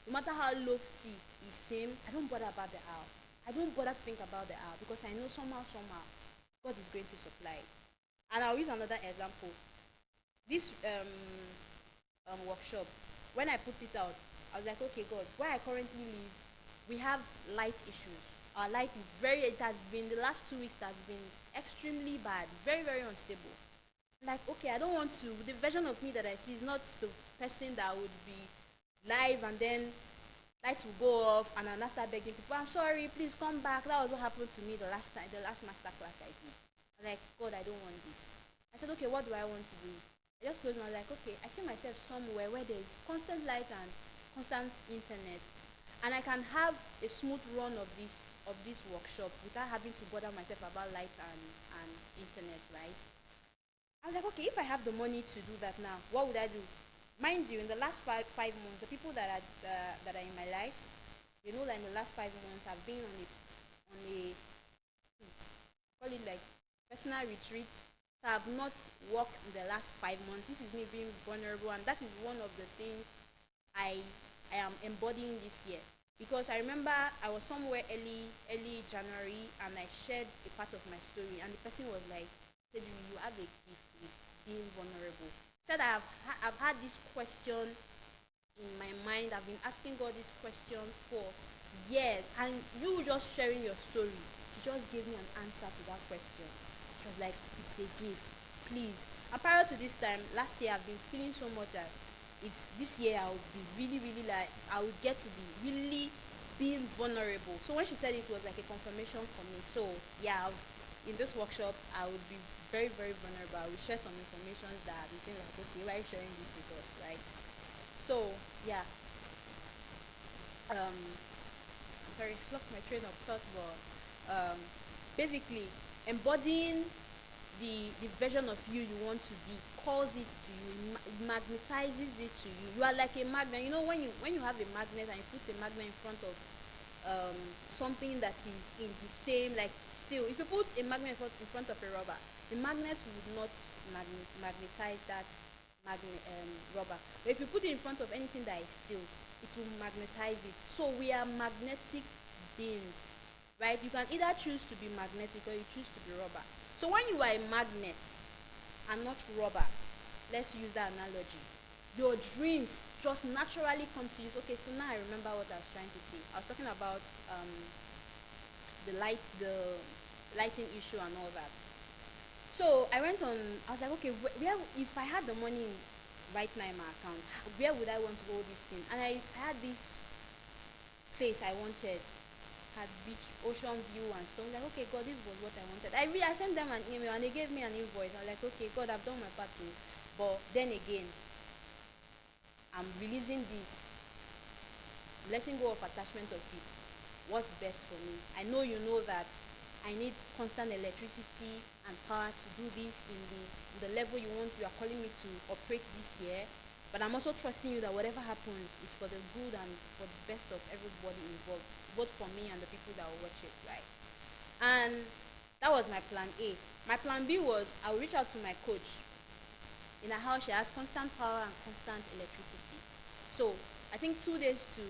no matter how lofty it seems, I don't bother about the how. I don't bother to think about the how because I know somehow, God is going to supply it. And I'll use another example. This workshop, when I put it out, I was like, okay, God, where I currently live, we have light issues. Our light is it has been, the last 2 weeks, it has been extremely bad, very, very unstable. Like, okay, I don't want to, the version of me that I see is not the person that would be live and then lights will go off and I'll start begging people, I'm sorry, please come back. That was what happened to me the last time, the last master class I did. I'm like, God, I don't want this. I said, okay, what do I want to do? I just closed my eyes, like, okay, I see myself somewhere where there is constant light and constant internet, and I can have a smooth run of this workshop without having to bother myself about light and internet, right? I was like, okay, if I have the money to do that now, what would I do? Mind you, in the last five months, the people that are in my life, you know that in the last 5 months, I've been on a call it like personal retreat. So I've not worked in the last 5 months. This is me being vulnerable, and that is one of the things I I am embodying this year. Because I remember I was somewhere early January and I shared a part of my story, and the person was like, said, you have a gift with being vulnerable. Said I've had this question in my mind. I've been asking God this question for years, and you just sharing your story, you just gave me an answer to that question. She was like, it's a gift, please. And prior to this time, last year, I've been feeling so much that it's this year I would be really, really like, I would get to be really being vulnerable. So when she said it, was like a confirmation for me. So yeah, in this workshop, I would be very, very vulnerable. I will share some information that we think like, okay, why are you sharing this with us, right? So yeah, um, sorry, I lost my train of thought, but basically embodying the version of you want to be calls it to you, magnetizes it to you. You are like a magnet. You know, when you have a magnet and you put a magnet in front of something that is in the same, like steel. If you put a magnet in front of a rubber, the magnet would not magnetize that rubber. But if you put it in front of anything that is steel, it will magnetize it. So we are magnetic beings, right? You can either choose to be magnetic or you choose to be rubber. So when you are a magnet and not rubber, let's use that analogy, your dreams just naturally come to you. Okay, so now I remember what I was trying to say. I was talking about the lighting issue and all that. So I went on, I was like, okay, where if I had the money right now in my account, where would I want to go this thing? And I had this place I wanted, had beach, ocean view and stuff. I was like, okay, God, this was what I wanted. I sent them an email and they gave me an invoice. I was like, okay, God, I've done my part too. But then again, I'm releasing this, letting go of attachment of it. What's best for me? I know you know that I need constant electricity and power to do this in the level you want. You are calling me to operate this year, but I'm also trusting you that whatever happens is for the good and for the best of everybody involved, both for me and the people that will watch it, right? And that was my plan A. My plan B was I will reach out to my coach. In a house, she has constant power and constant electricity. So I think 2 days to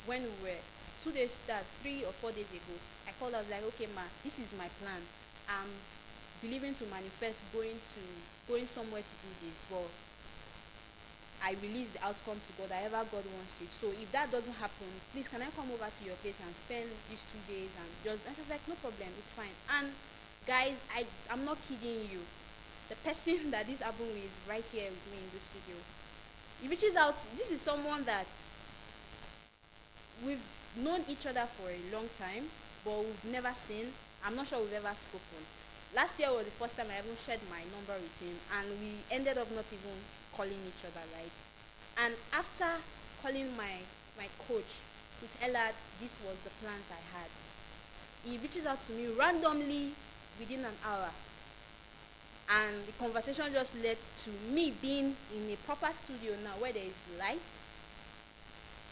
when we were 2 days, that's 3 or 4 days ago, I called her, I was like, okay ma, this is my plan. I'm believing to manifest going somewhere to do this, but I release the outcome to God, however God wants it. So if that doesn't happen, please can I come over to your place and spend these 2 days and just, and she was like, no problem, it's fine. And guys, I'm not kidding you. The person that this happened with is right here with me in this video. He reaches out, this is someone that we've known each other for a long time, but we've never seen. I'm not sure we've ever spoken. Last year was the first time I even shared my number with him, and we ended up not even calling each other, right? And after calling my coach to tell her this was the plans I had, he reaches out to me randomly within an hour, and the conversation just led to me being in a proper studio now where there is light,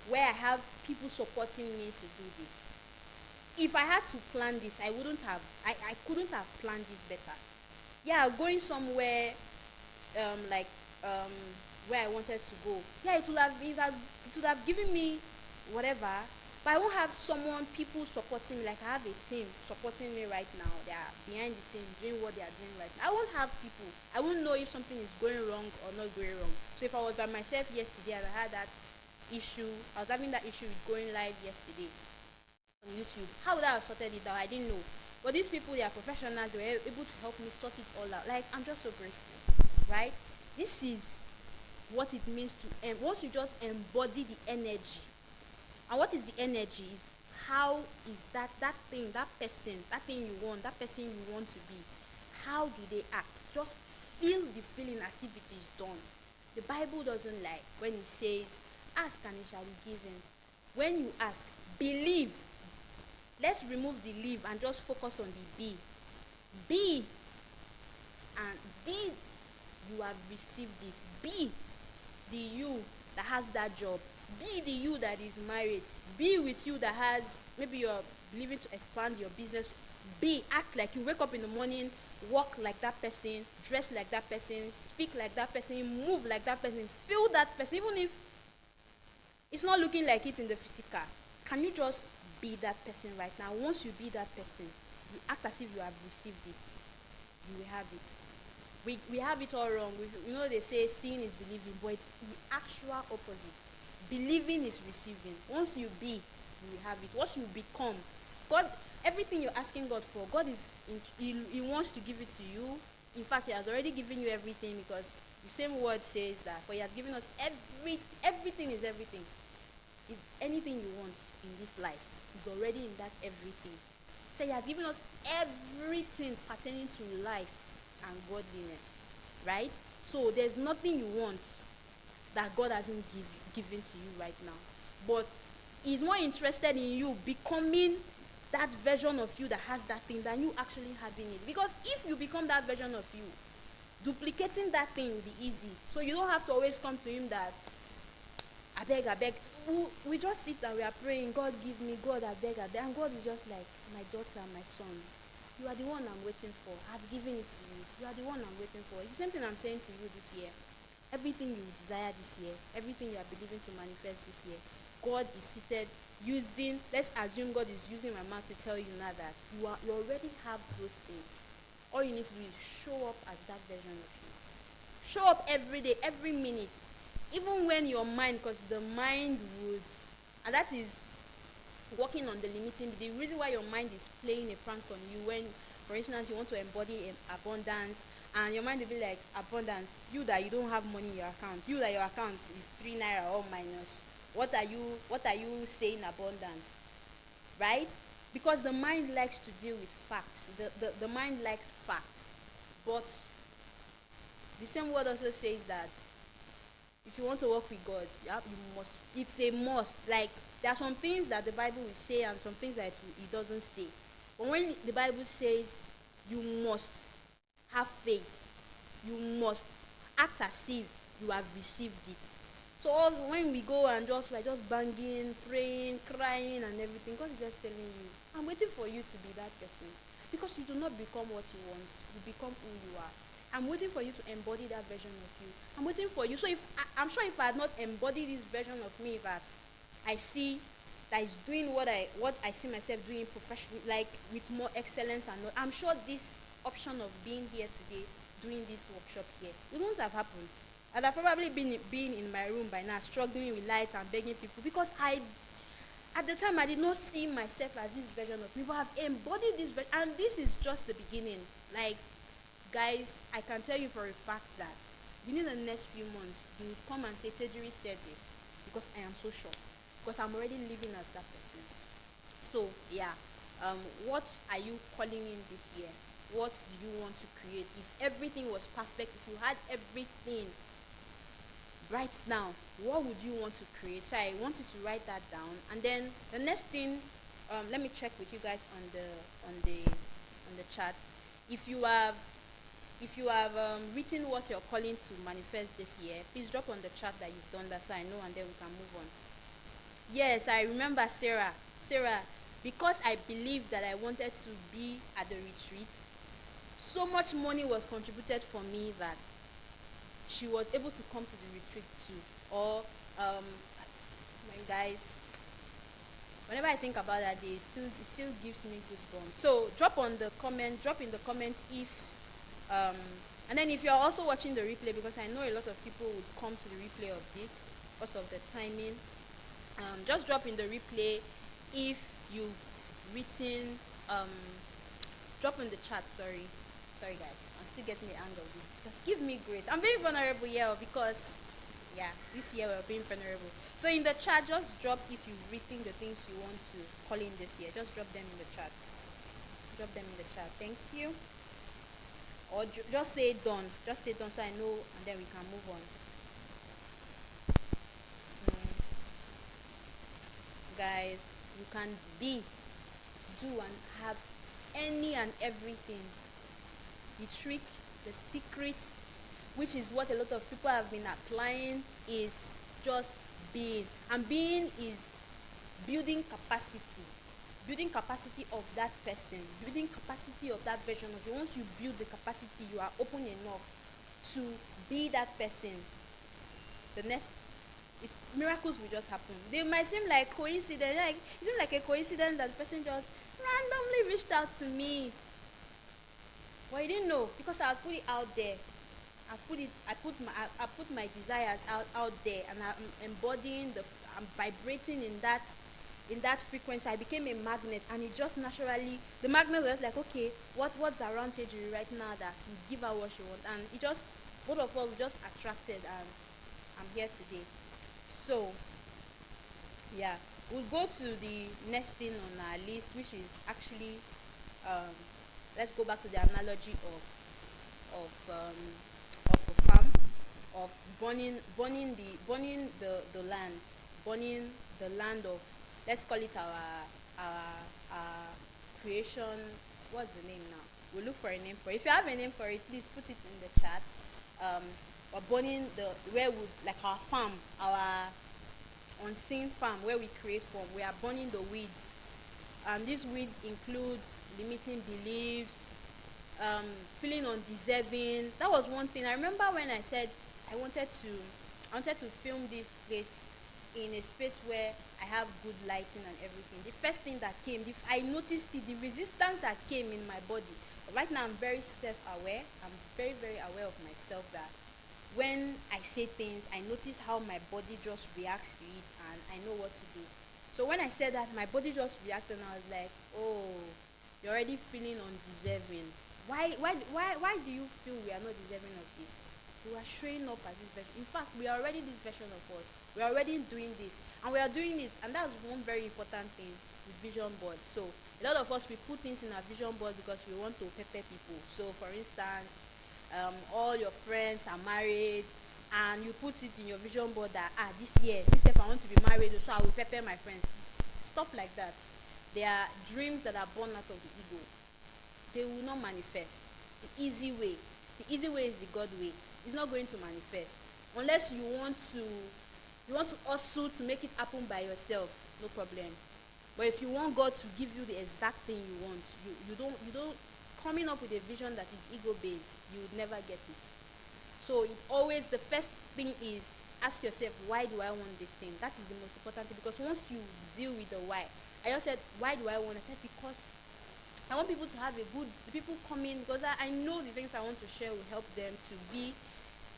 where I have people supporting me to do this. If I had to plan this, I couldn't have planned this better. Yeah, going somewhere, like where I wanted to go. Yeah, it would have given me whatever, but I won't have people supporting me. Like I have a team supporting me right now. They are behind the scenes doing what they are doing right now. I won't have people. I won't know if something is going wrong or not going wrong. So if I was by myself yesterday and I had that issue, I was having that issue with going live yesterday on YouTube, how would I have sorted it out? I didn't know. But these people, they are professionals. They were able to help me sort it all out. Like, I'm just so grateful, right? This is what it means to once you just embody the energy. And what is the energy? Is how is that thing, that thing you want, that person you want to be, how do they act? Just feel the feeling as if it is done. The Bible doesn't lie when it says, ask and it shall be given. When you ask, believe. Let's remove the live and just focus on the be. Be, and be, you have received it. Be the you that has that job. Be the you that is married. Be with you that has, maybe you're believing to expand your business. Be, act like you wake up in the morning, walk like that person, dress like that person, speak like that person, move like that person, feel that person, even if it's not looking like it in the physical. Can you just be that person right now? Once you be that person, you act as if you have received it. You will have it. We have it all wrong. They say seeing is believing, but it's the actual opposite. Believing is receiving. Once you be, you will have it. Once you become, God, everything you're asking God for, God He wants to give it to you. In fact, He has already given you everything, because the same word says that. For He has given us everything is everything. If anything you want in this life is already in that everything. So He has given us everything pertaining to life and godliness, right? So there's nothing you want that God hasn't given to you right now. But He's more interested in you becoming that version of you that has that thing than you actually having it. Because if you become that version of you, duplicating that thing will be easy. So you don't have to always come to Him that, I beg. We just sit and we are praying, God give me, God, I beg. And God is just like, my daughter, my son, you are the one I'm waiting for. I've given it to you. You are the one I'm waiting for. It's the same thing I'm saying to you this year. Everything you desire this year, everything you are believing to manifest this year, God is seated using, let's assume God is using my mouth to tell you now that you already have those things. All you need to do is show up as that version of you. Show up every day, every minute. Even when your mind, because the mind would, and that is working on the limiting, the reason why your mind is playing a prank on you when, for instance, you want to embody abundance, and your mind will be like, abundance, you that you don't have money in your account, you that your account is 3 naira or minus, what are you saying abundance, right? Because the mind likes to deal with facts. The mind likes facts. But the same word also says that if you want to work with God, you must. It's a must. Like, there are some things that the Bible will say and some things that it doesn't say. But when the Bible says you must have faith, you must act as if you have received it. So when we go and we're just banging, praying, crying and everything, God is just telling you, I'm waiting for you to be that person. Because you do not become what you want, you become who you are. I'm waiting for you to embody that version of you. I'm waiting for you. So I'm sure if I had not embodied this version of me that I see that is doing what I see myself doing professionally, like with more excellence and all, I'm sure this option of being here today, doing this workshop here, it wouldn't have happened. I'd have probably been in my room by now, struggling with light and begging people, because at the time I did not see myself as this version of me, but I've embodied this version, and this is just the beginning. Like, guys, I can tell you for a fact that within the next few months, you will come and say, Tejiri said this, because I am so sure. Because I'm already living as that person. So, yeah. What are you calling in this year? What do you want to create? If everything was perfect, if you had everything right now, what would you want to create? So I want you to write that down. And then the next thing Let me check with you guys on the chat. If you have written what you're calling to manifest this year, please drop on the chat that you've done that so I know, and then we can move on. Yes, I remember Sarah, because I believed that I wanted to be at the retreat, so much money was contributed for me that she was able to come to the retreat too. Or my guys, whenever I think about that day, it still gives me goosebumps. So drop in the comment if um and then if you're also watching the replay, because I know a lot of people would come to the replay of this because of the timing. Just drop in the replay if you've written drop in the chat. Sorry guys, I'm still getting the hang of this. Just give me grace. I'm very vulnerable here because this year we're being vulnerable. So in the chat, just drop if you've written the things you want to call in this year. Just drop them in the chat. Thank you. Or just say done. Just say done so I know, and then we can move on. Guys, you can do and have any and everything. The trick, the secret, which is what a lot of people have been applying, is just being. And being is building capacity of that person, building capacity of that version of you. Once you build the capacity, you are open enough to be that person. Miracles will just happen. They might seem like coincidence, like it seems like a coincidence that the person just randomly reached out to me. Well, you didn't know, because I put it out there. I put my desires out there, and I'm embodying I'm vibrating in that frequency. I became a magnet, and it just naturally, the magnet was like, okay, what's around Tejuri right now that will give her what she wants, and it just, both of us, we just attracted, and I'm here today. So we'll go to the next thing on our list, which is actually let's go back to the analogy of a farm, of burning the land of, let's call it our creation. What's the name now? We'll look for a name for it. If you have a name for it, please put it in the chat. Or burning like our farm, our unseen farm where we create from. We are burning the weeds, and these weeds include limiting beliefs, feeling undeserving. That was one thing. I remember when I said I wanted to film this place in a space where I have good lighting and everything. The first thing that came, I noticed the resistance that came in my body. Right now I'm very self-aware. I'm very, very aware of myself, that when I say things, I notice how my body just reacts to it, and I know what to do. So when I said that, my body just reacted, and I was like, oh, you're already feeling undeserving. Why do you feel we are not deserving of this? We are showing up as this version. In fact, we are already this version of us. We are already doing this, and we are doing this, and that's one very important thing with vision boards. So a lot of us, we put things in our vision board because we want to pepper people. So for instance, all your friends are married, and you put it in your vision board that this year, I want to be married, so I will pepper my friends. Stuff like that. They are dreams that are born out of the ego. They will not manifest. The easy way is the God way. It's not going to manifest unless you want to hustle to make it happen by yourself. No problem. But if you want God to give you the exact thing you want, you don't coming up with a vision that is ego based, you would never get it. So the first thing is, ask yourself, why do I want this thing? That is the most important thing, because once you deal with the why, I just said, why do I want? I said, because I want people to have the people come in, because I know the things I want to share will help them to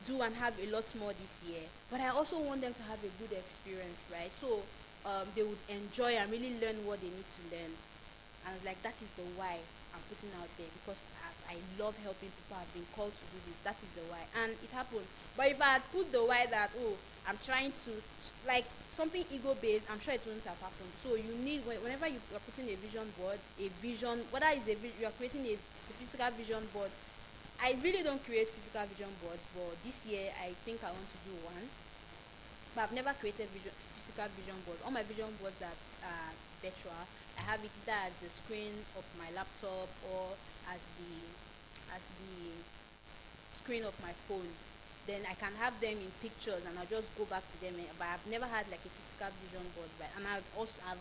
do and have a lot more this year. But I also want them to have a good experience, right? So they would enjoy and really learn what they need to learn. And I was like, that is the why I'm putting out there, because I love helping people. I've been called to do this. That is the why, and it happened. But if I had put the why that, I'm trying to, like, something ego based, I'm sure it wouldn't have happened. So you need, whenever you are putting a vision board, whether it's you are creating a physical vision board. I really don't create physical vision boards, but this year I think I want to do one. But I've never created physical vision boards. All my vision boards are virtual. I have it either as the screen of my laptop or as the screen of my phone. Then I can have them in pictures and I'll just go back to them. But I've never had like a physical vision board, right? And I've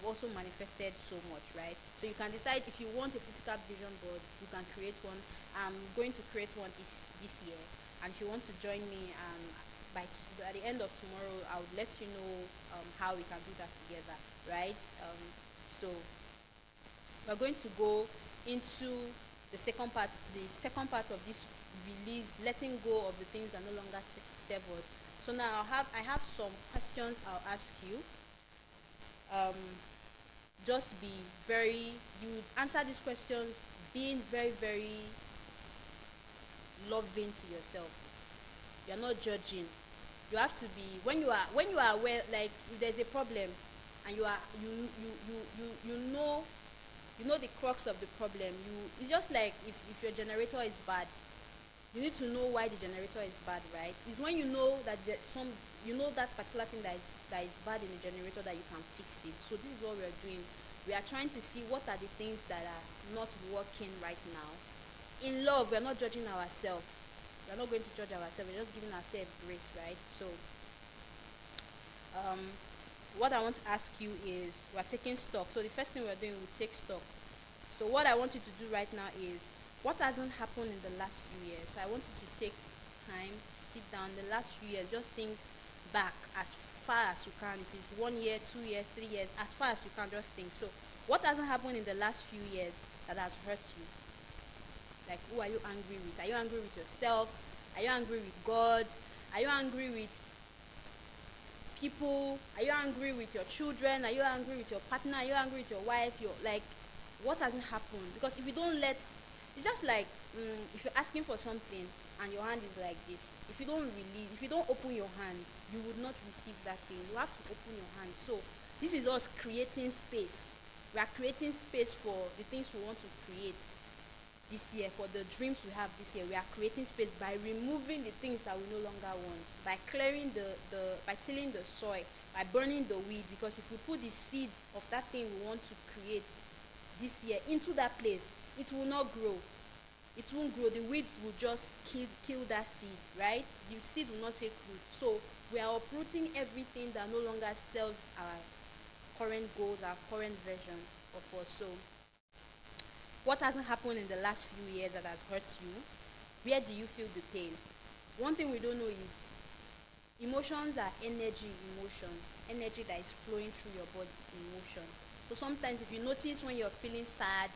also manifested so much, right? So you can decide if you want a physical vision board, you can create one. I'm going to create one this year, and if you want to join me, at the end of tomorrow, I would let you know how we can do that together, right? So we're going to go into the second part of this release, letting go of the things that no longer serve us. So now I have some questions I'll ask you. um just be very you answer these questions being very, very loving to yourself. You're not judging. You have to be, when you are aware, like if there's a problem and you know the crux of the problem. It's just like if your generator is bad, you need to know why the generator is bad, right? It's when you know that that particular thing that is bad in the generator, that you can fix it. So this is what we are doing. We are trying to see what are the things that are not working right now. In love, we are not judging ourselves. We are not going to judge ourselves. We're just giving ourselves grace, right? So um what I want to ask you is, we're taking stock. So the first thing we're doing, we take stock. So what I want you to do right now is, what hasn't happened in the last few years? So I want you to take time, sit down. The last few years, just think back as far as you can. If it's 1 year, 2 years, 3 years, as far as you can, just think. So what hasn't happened in the last few years that has hurt you? Like, who are you angry with? Are you angry with yourself? Are you angry with God? Are you angry with people? Are you angry with your children? Are you angry with your partner? Are you angry with your wife? What hasn't happened? Because if you don't let, it's just like, if you're asking for something and your hand is like this, if you don't open your hand, you would not receive that thing. You have to open your hand. So this is us creating space. We are creating space for the things we want to create this year, for the dreams we have this year. We are creating space by removing the things that we no longer want, by clearing by tilling the soil, by burning the weed. Because if we put the seed of that thing we want to create this year into that place, it will not grow. It won't grow. The weeds will just kill that seed, right? The seed will not take root. So we are uprooting everything that no longer serves our current goals, our current version of us. So what hasn't happened in the last few years that has hurt you? Where do you feel the pain? One thing we don't know is, emotions are energy that is flowing through your body. Emotion. So sometimes if you notice, when you're feeling sad,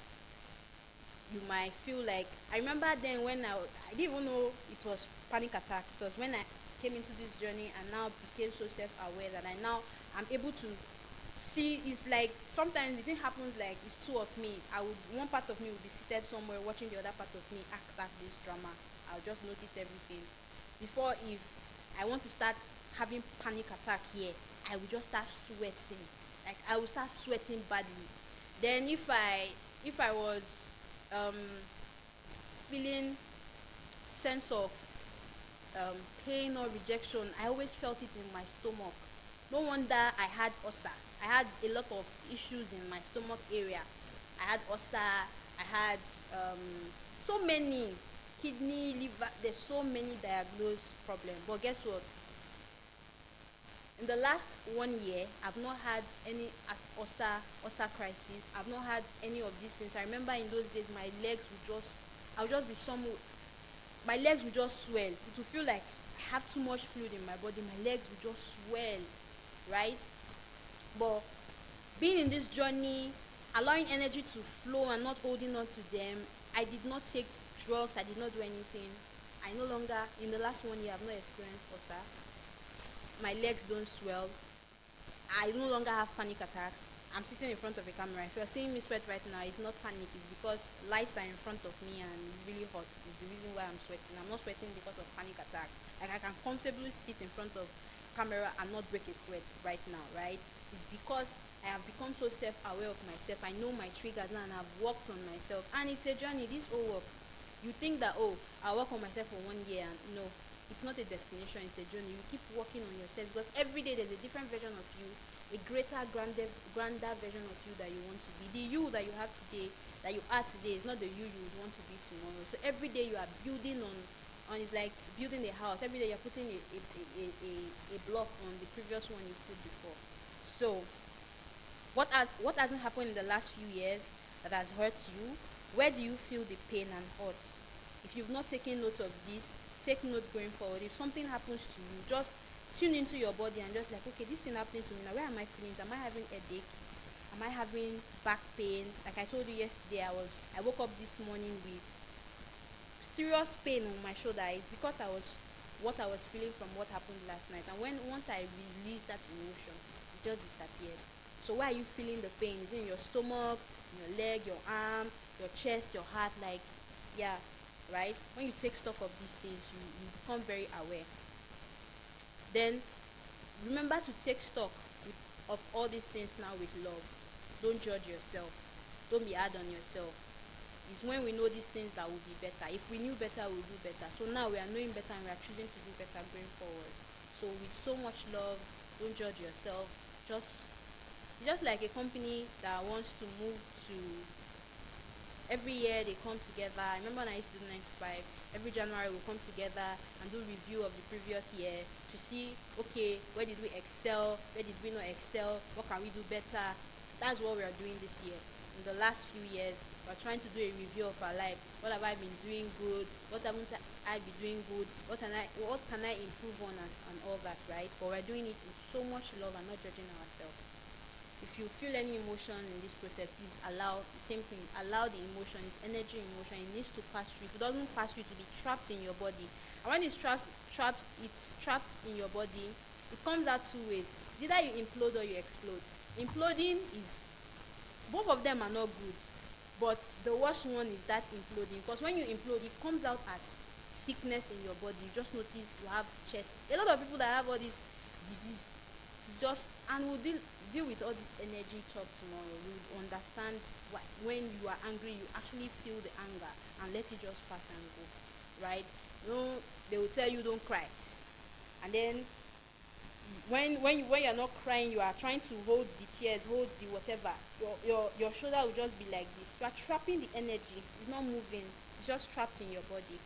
you might feel like, I remember then when I didn't even know it was panic attack. It was when I came into this journey and now became so self-aware that I'm able to see. It's like sometimes the thing happens like it's two of me. One part of me will be seated somewhere watching the other part of me act out this drama. I'll just notice everything. Before, if I want to start having panic attack here, I will just start sweating. Like, I will start sweating badly. Then if I was feeling sense of pain or rejection, I always felt it in my stomach. No wonder I had ulcer. I had a lot of issues in my stomach area. I had ulcer. I had so many kidney, liver. There's so many diagnosed problems. But guess what? In the last 1 year, I've not had any ulcer crisis. I've not had any of these things. I remember in those days, I would just be somewhere. My legs will just swell. It will feel like I have too much fluid in my body. My legs will just swell, right? But being in this journey, allowing energy to flow and not holding on to them, I did not take drugs. I did not do anything. I no longer, in the last 1 year, I've not experienced ulcer. My legs don't swell. I no longer have panic attacks. I'm sitting in front of a camera. If you're seeing me sweat right now, it's not panic. It's because lights are in front of me and it's really hot. It's the reason why I'm sweating. I'm not sweating because of panic attacks. Like, I can comfortably sit in front of camera and not break a sweat right now, right? It's because I have become so self-aware of myself. I know my triggers now and I've worked on myself. And it's a journey. This whole work. You think that, oh, I'll work on myself for 1 year, and no, it's not a destination, it's a journey. You keep working on yourself because every day there's a different version of you a greater, grander version of you that you want to be. The you that you have today, that you are today, is not the you would want to be tomorrow. So every day you are building on it's like building a house. Every day you're putting a block on the previous one you put before. So what hasn't happened in the last few years that has hurt you? Where do you feel the pain and hurt? If you've not taken note of this, take note going forward. If something happens to you, just tune into your body and just like, okay, this thing happening to me now. Where am I feeling? Am I having headache? Am I having back pain? Like I told you yesterday, I woke up this morning with serious pain on my shoulder. It's because what I was feeling from what happened last night. And once I released that emotion, it just disappeared. So why are you feeling the pain? Is it in your stomach, in your leg, your arm, your chest, your heart? Like, yeah, right? When you take stock of these things, you become very aware. Then remember to take stock of all these things now with love. Don't judge yourself. Don't be hard on yourself. It's when we know these things that will be better. If we knew better, we'll do better. So now we are knowing better and we are choosing to do better going forward. So with so much love, don't judge yourself. Just like a company that wants to move to, every year they come together. I remember when I used to do 9 to 5. Every January we'll come together and do review of the previous year to see, okay, where did we excel? Where did we not excel? What can we do better? That's what we are doing this year. In the last few years, we're trying to do a review of our life. What have I been doing good? What haven't I been doing good? What can I improve on, and all that, right? But we're doing it with so much love and not judging ourselves. If you feel any emotion in this process, please allow the emotion. It's energy emotion. It needs to pass through. If it doesn't pass through, to be trapped in your body. And when it's trapped in your body, it comes out two ways. Either you implode or you explode. Imploding is, both of them are not good, but the worst one is that imploding, because when you implode, it comes out as sickness in your body. You just notice you have chest. A lot of people that have all this disease, and we'll deal with all this energy talk tomorrow. We'll understand when you are angry, you actually feel the anger and let it just pass and go, right? They will tell you don't cry, and then when you're not crying, you are trying to hold the tears, hold the whatever. Your shoulder will just be like this. You are trapping the energy. It's not moving. It's just trapped in your body.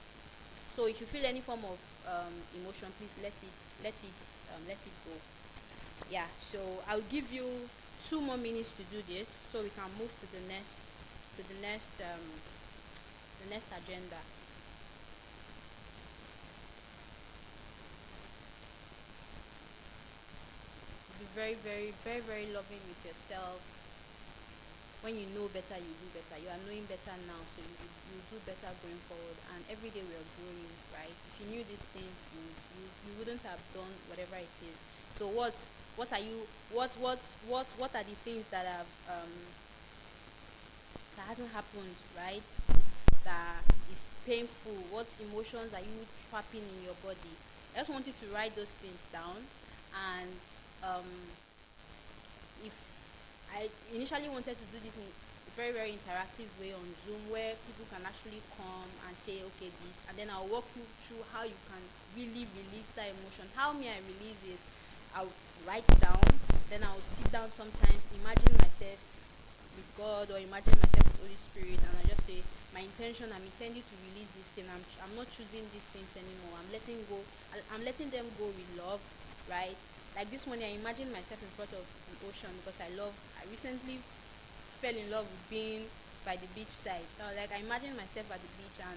So if you feel any form of emotion, please let it go. Yeah. So I'll give you 2 more minutes to do this, so we can move to the next agenda. Be very, very, very, very loving with yourself. When you know better, you do better. You are knowing better now, so you do better going forward. And every day we are growing, right? If you knew these things, you wouldn't have done whatever it is. So what are the things that have that hasn't happened, right? That is painful. What emotions are you trapping in your body? I just want you to write those things down. And if I initially wanted to do this in a very, very interactive way on Zoom, where people can actually come and say, okay, this, and then I'll walk you through how you can really release that emotion. How may I release it? I'll write it down, then I'll sit down sometimes, imagine myself with God, or imagine myself with Holy Spirit, and I just say, I'm intending to release this thing. I'm not choosing these things anymore. I'm letting them go with love, right? Like this morning, I imagine myself in front of the ocean, because I recently fell in love with being by the beach side. So like I imagine myself at the beach and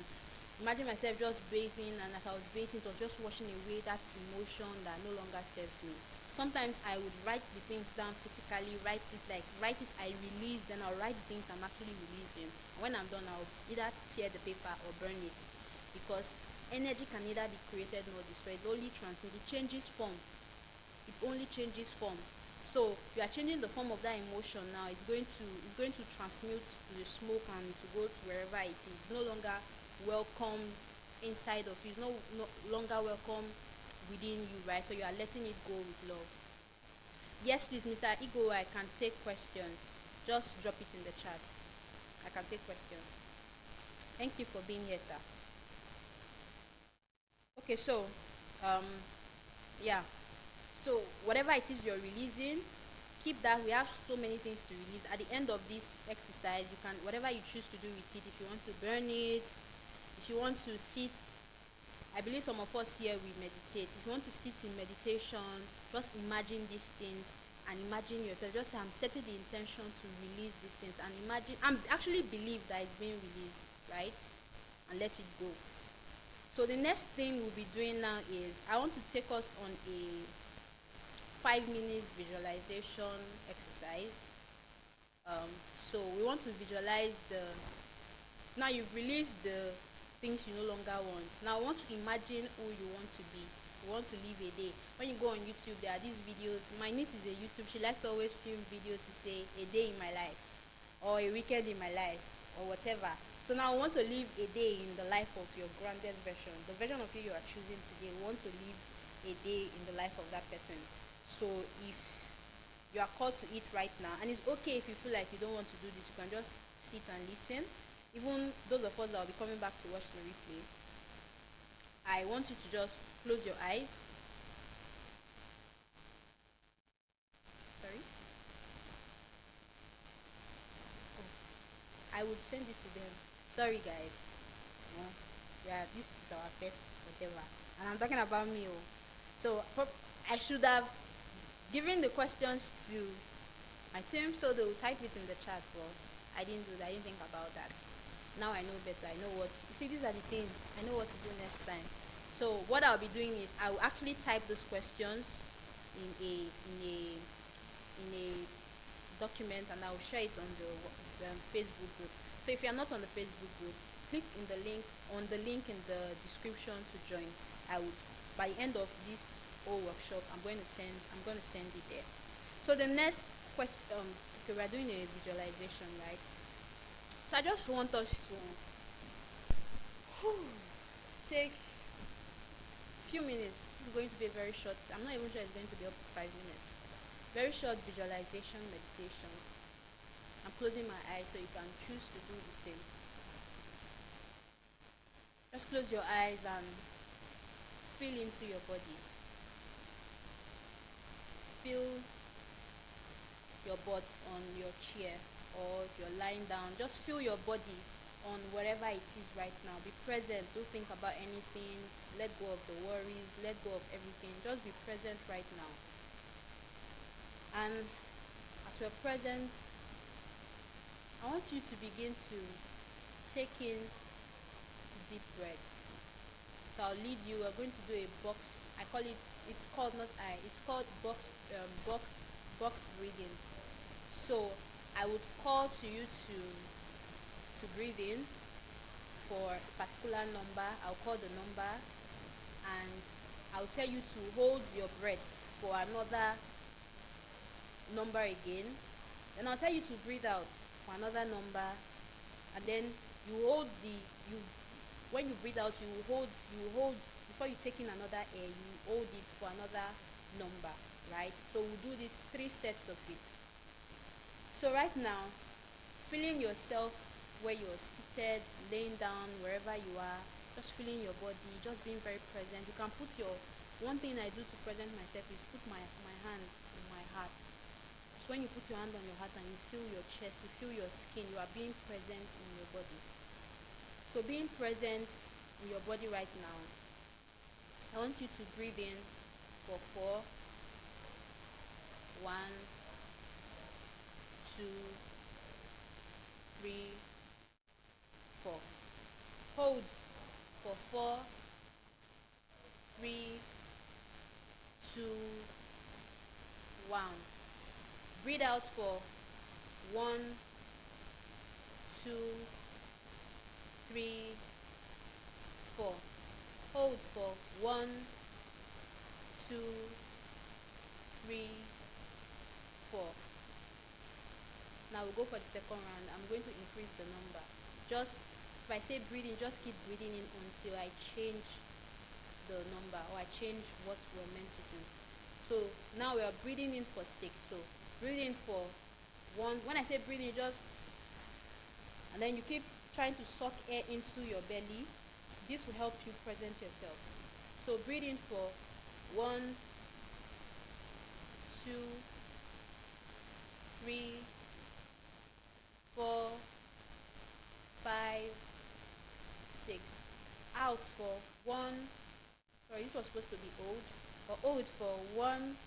imagine myself just bathing, and as I was bathing, it was just washing away that emotion that no longer serves me. Sometimes I would write the things down physically, write it, I release, then I'll write the things I'm actually releasing. And when I'm done, I'll either tear the paper or burn it, because energy can neither be created nor destroyed. It only transmits. It changes form. It only changes form. So you are changing the form of that emotion now. It's going to transmute to the smoke and to go to wherever it is. It's no longer welcome inside of you. It's no longer welcome within you, right? So you are letting it go with love. Yes, please, Mr. Igo, I can take questions. Just drop it in the chat. I can take questions. Thank you for being here, sir. Okay, so yeah. So whatever it is you're releasing, keep that. We have so many things to release. At the end of this exercise, you can, whatever you choose to do with it, if you want to burn it, if you want to sit, I believe some of us here we meditate. If you want to sit in meditation, just imagine these things and imagine yourself. Just say, I'm setting the intention to release these things, and imagine, and actually believe that it's being released, right? And let it go. So the next thing we'll be doing now is, I want to take us on a 5-minute visualization exercise. So we want to visualize now you've released the things you no longer want. Now I want to imagine who you want to be. You want to live a day. When you go on YouTube, there are these videos. My niece is a YouTube. She likes to always film videos to say a day in my life, or a weekend in my life, or whatever. So now I want to live a day in the life of your grandest version, the version of you are choosing today. We want to live a day in the life of that person. So if you are called to it right now, and it's okay if you feel like you don't want to do this, you can just sit and listen. Even those of us that will be coming back to watch the replay, I want you to just close your eyes. Sorry? Oh, I would send it to them. Sorry guys. Yeah, this is our first whatever. And I'm talking about me. So I should have given the questions to my team so they'll type it in the chat, but I didn't do that. I didn't think about that. Now I know better. I know what, you see, these are the things. I know what to do next time. So what I'll be doing is I will actually type those questions in a document, and I will share it on the Facebook group. So if you are not on the Facebook group, click in the link in the description to join. I would, by the end of this whole workshop, I'm going to send it there. So the next question, okay, we're doing a visualization, right? So I just want us to take a few minutes. This is going to be a very short, I'm not even sure it's going to be up to 5 minutes. Very short visualization meditation. I'm closing my eyes so you can choose to do the same. Just close your eyes and feel into your body. Feel your butt on your chair, or if you're lying down, just feel your body on wherever it is right now. Be present. Don't think about anything. Let go of the worries. Let go of everything. Just be present right now. And as we're present, I want you to begin to take in deep breaths. So I'll lead you. We're going to do a box. I call it, it's called box breathing. So I would call to you to breathe in for a particular number. I'll call the number, and I'll tell you to hold your breath for another number again. Then I'll tell you to breathe out for another number, and then when you breathe out, you hold before you take in another air, you hold it for another number, right? So we'll do these 3 sets of it. So right now, feeling yourself where you're seated, laying down, wherever you are, just feeling your body, just being very present. You can put one thing I do to present myself is put my hand on my heart. So when you put your hand on your heart and you feel your chest, you feel your skin, you are being present in your body. So being present in your body right now, I want you to breathe in for 4. 1, 2, 3, 4. Hold for 4, 3, 2, 1. Breathe out for 1, 2, 3, 4. Hold for 1, 2, 3, 4. Now we'll go for the second round. I'm going to increase the number. Just, if I say breathing, just keep breathing in until I change the number, or I change what we're meant to do. So now we are breathing in for 6. So breathe in for 1. When I say breathing, just, and then you keep trying to suck air into your belly. This will help you present yourself. So breathe in for 1, 2, 3, 4, 5, 6. Out for 1. Sorry, this was supposed to be old. But hold for 1,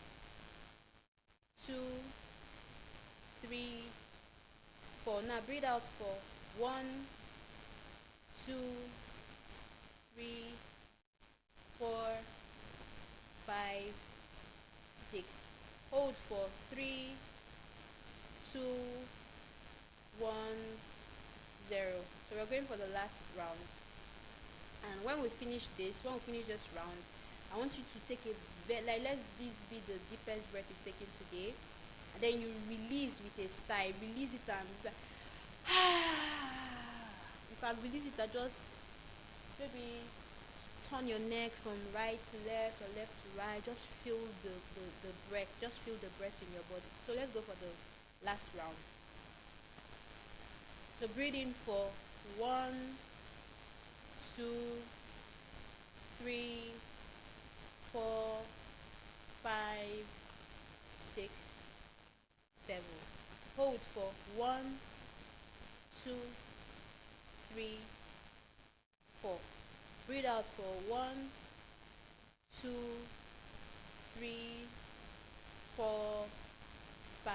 2, 3, 4. Now breathe out for 1, 2, 3, 4, 5, 6. Hold for 3, 2, 1, 0. So we're going for the last round. And when we finish this round, I want you to take a let this be the deepest breath you've taken today, and then you release with a sigh. Release it and you can release it and just maybe turn your neck from right to left or left to right. Just feel the breath. Just feel the breath in your body. So let's go for the last round. So breathe in for 1, 2, 3, 4, 5, 6, 7. Hold for 1, 2, 3, 4. Breathe out for 1, 2, 3, 4, 5,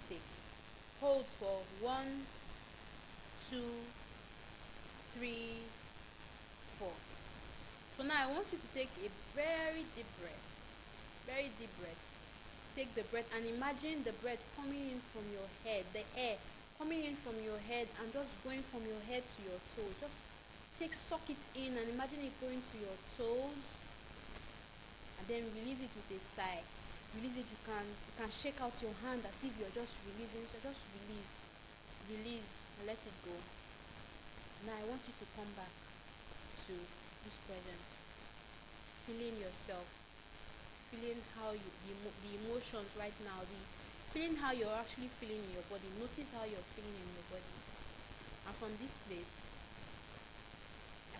6. Hold for 1, 2, 3, 4. So now I want you to take a very deep breath. Very deep breath. Take the breath and imagine the breath coming in from your head, the air coming in from your head and just going from your head to your toes. Just suck it in and imagine it going to your toes, and then release it with a sigh. Release it. You can shake out your hand as if you're just releasing. So just release and let it go. Now I want you to come back to this presence, feeling yourself, feeling how the emotions right now, feeling how you're actually feeling in your body. Notice how you're feeling in your body. And from this place,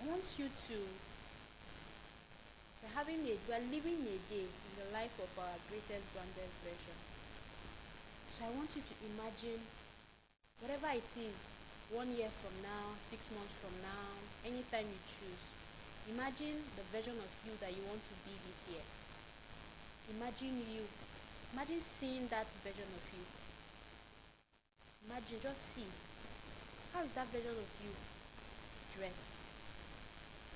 I want you to, we're living a day in the life of our greatest, grandest version. So I want you to imagine whatever it is, 1 year from now, 6 months from now, anytime you choose. Imagine the version of you that you want to be this year. Imagine seeing that version of you. Imagine, just see. How is that version of you dressed?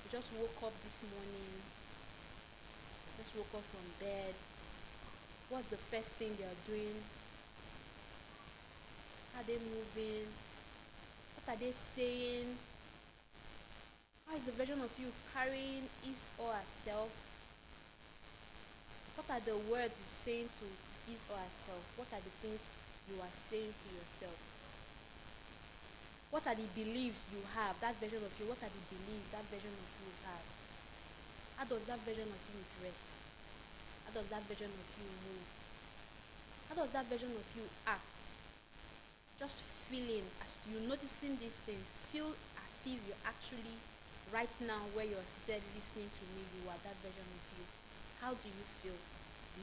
You just woke up this morning. Just woke up from bed. What's the first thing they are doing? How are they moving? What are they saying? How is the version of you carrying his or herself? What are the words he's saying to his or herself? What are the things you are saying to yourself? What are the beliefs you have? That version of you, what are the beliefs that version of you have? How does that version of you dress? How does that version of you move? How does that version of you act? Just feeling, as you're noticing this thing, feel as if you're actually right now where you're seated listening to me, you are that version of you. How do you feel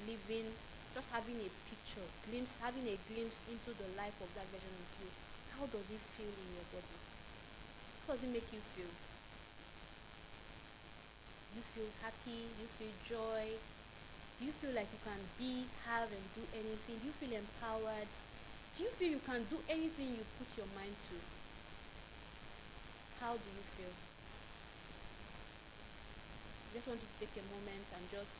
living, just having a picture, having a glimpse into the life of that version of you? How does it feel in your body? How does it make you feel? Do you feel happy? Do you feel joy? Do you feel like you can have and do anything? Do you feel empowered? Do you feel you can do anything you put your mind to? How do you feel? I just want you to take a moment and just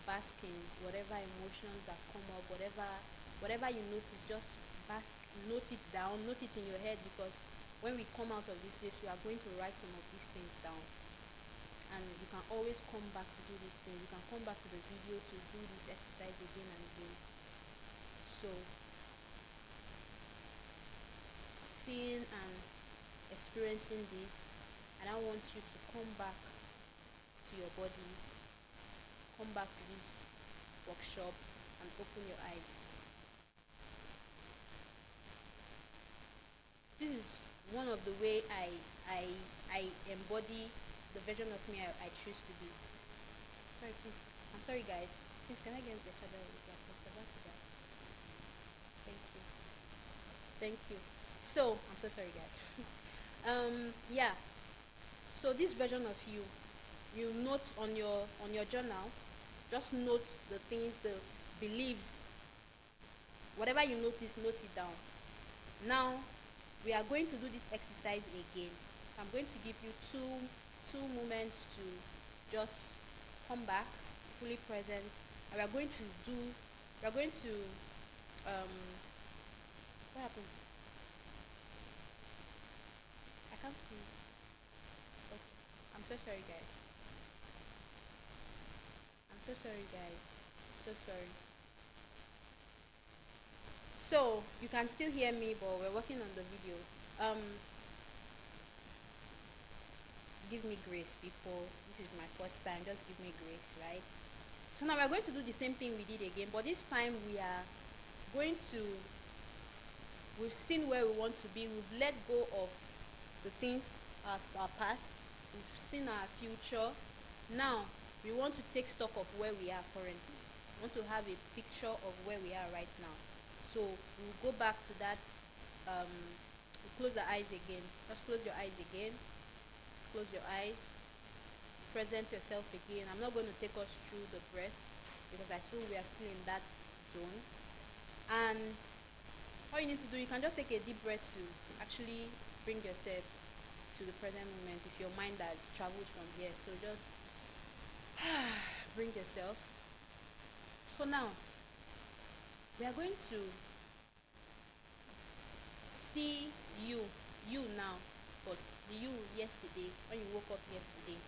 bask in whatever emotions that come up, whatever you notice, just note it down, note it in your head, because when we come out of this place, we are going to write some of these things down. And you can always come back to do this thing. You can come back to the video to do this exercise again and again. So, seeing and experiencing this, and I want you to come back to your body, come back to this workshop and open your eyes. This is one of the way I embody the version of me I choose to be. Sorry, please. I'm sorry, guys. Please, can I get the charger? Thank you. So I'm so sorry, guys. Yeah. So this version of you, you note on your journal. Just note the things, the beliefs, whatever you notice, note it down. Now we are going to do this exercise again. I'm going to give you two moments to just come back fully present, and we are going to um what happened? I can't see. Okay. I'm so sorry, guys. I'm so sorry, guys. So sorry. So you can still hear me, but we're working on the video. Um, give me grace, people. This is my first time. Just give me grace, right? So now we're going to do the same thing we did again, but this time we are going to. We've seen where we want to be. We've let go of the things of our past. We've seen our future. Now we want to take stock of where we are currently. We want to have a picture of where we are right now. So we'll go back to that. We'll close our eyes again. Just close your eyes again. Close your eyes. Present yourself again. I'm not going to take us through the breath because I feel we are still in that zone. And all you need to do, you can just take a deep breath to actually bring yourself to the present moment if your mind has traveled from here. So just bring yourself. So now we are going to see you now, but you yesterday, when you woke up yesterday.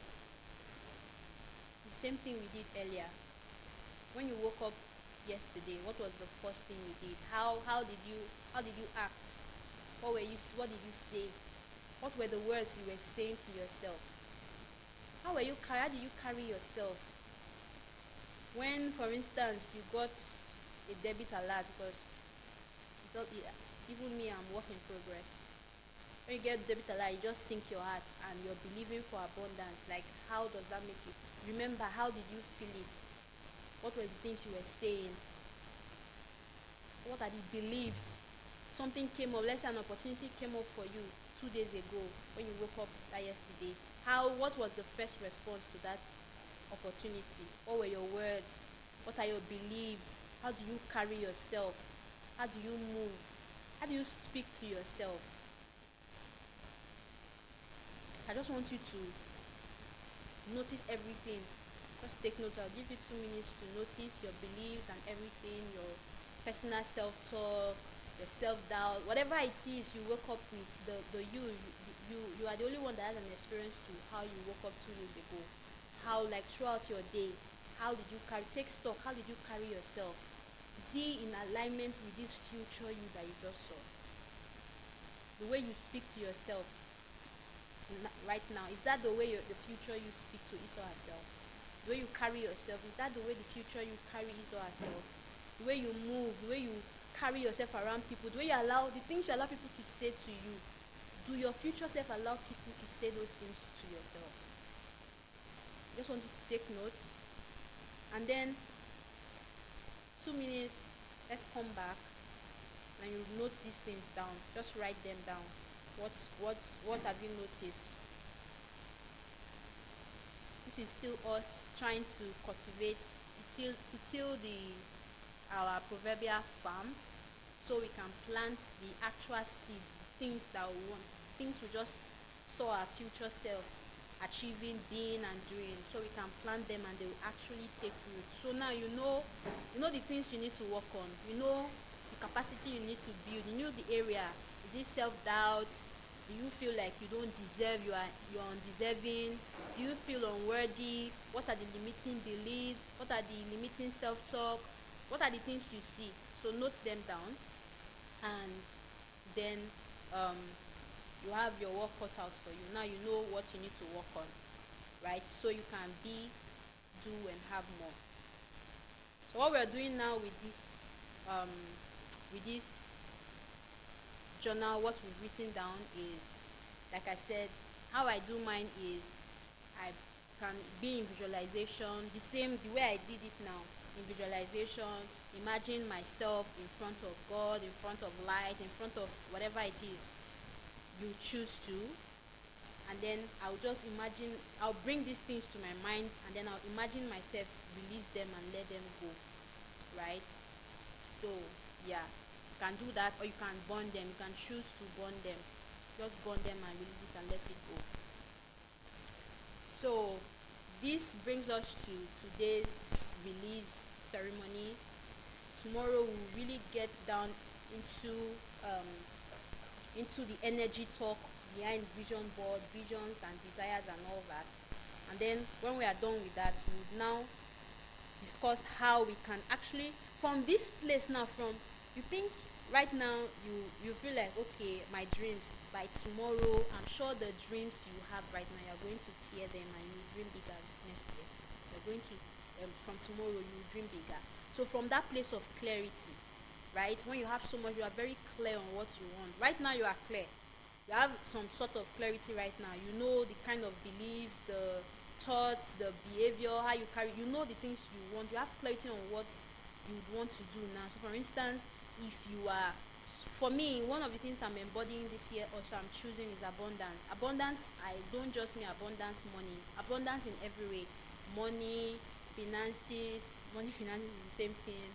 The same thing we did earlier. When you woke up yesterday, what was the first thing you did? How did you act? What did you say? What were the words you were saying to yourself? How did you carry yourself? When, for instance, you got a debit alert, because even me, I'm work in progress. When you get debit alert, you just sink your heart and you're believing for abundance. Like, how does that make you? Remember, how did you feel it? What were the things you were saying? What are the beliefs? Something came up, let's say an opportunity came up for you 2 days ago when you woke up that yesterday. What was the first response to that opportunity? What were your words? What are your beliefs? How do you carry yourself? How do you move? How do you speak to yourself? I just want you to notice everything. Just take note. I'll give you 2 minutes to notice your beliefs and everything, your personal self-talk, your self-doubt, whatever it is you woke up with. You are the only one that has an experience to how you woke up 2 days ago. How, like, throughout your day, how did you take stock? How did you carry yourself? Is he in alignment with this future you that you just saw? The way you speak to yourself right now, is that the way the future you speak to is or herself? The way you carry yourself, is that the way the future you carry is or herself? The way you move, the way you carry yourself around people, the way you allow, the things you allow people to say to you, do your future self allow people to say those things to yourself? Just want you to take notes, and then 2 minutes, let's come back and you note these things down. Just write them down. What have you noticed? This is still us trying to cultivate, to till our proverbial farm, so we can plant the actual seed, things that we want, things we just saw our future self achieving, being and doing, so we can plant them and they will actually take root. So now you know the things you need to work on. You know the capacity you need to build. You know the area. Is it self-doubt? Do you feel like you don't deserve, you're undeserving? Do you feel unworthy? What are the limiting beliefs? What are the limiting self-talk? What are the things you see? So note them down, and then you have your work cut out for you. Now you know what you need to work on, right? So you can do and have more. So what we're doing now with this journal, what we've written down is, like I said, how I do mine is I can be in visualization, the way I did it now, in visualization. imagine myself in front of God, in front of light, in front of whatever it is you choose to. And then I'll just imagine, I'll bring these things to my mind, and then I'll imagine myself release them and let them go, right? So yeah, you can do that, or you can burn them. You can choose to burn them. Just burn them and release it and let it go. So this brings us to today's release ceremony. Tomorrow we'll really get down um, into the energy talk behind vision board, visions and desires and all that. And then when we are done with that, we would now discuss how we can actually, from this place now, from, you think right now you feel like, okay, my dreams, by tomorrow I'm sure the dreams you have right now, you're going to tear them and you dream bigger next year. You're going to from tomorrow you dream bigger. So from that place of clarity, right, when you have so much, you are very clear on what you want. Right now you are clear, you have some sort of clarity right now. You know the kind of beliefs, the thoughts, the behavior, how you carry, you know the things you want. You have clarity on what you would want to do now. So for instance, if you are, for me, one of the things I'm embodying this year, also I'm choosing, is abundance. Abundance, I don't just mean abundance money, abundance in every way. Money, finances, finances is the same thing.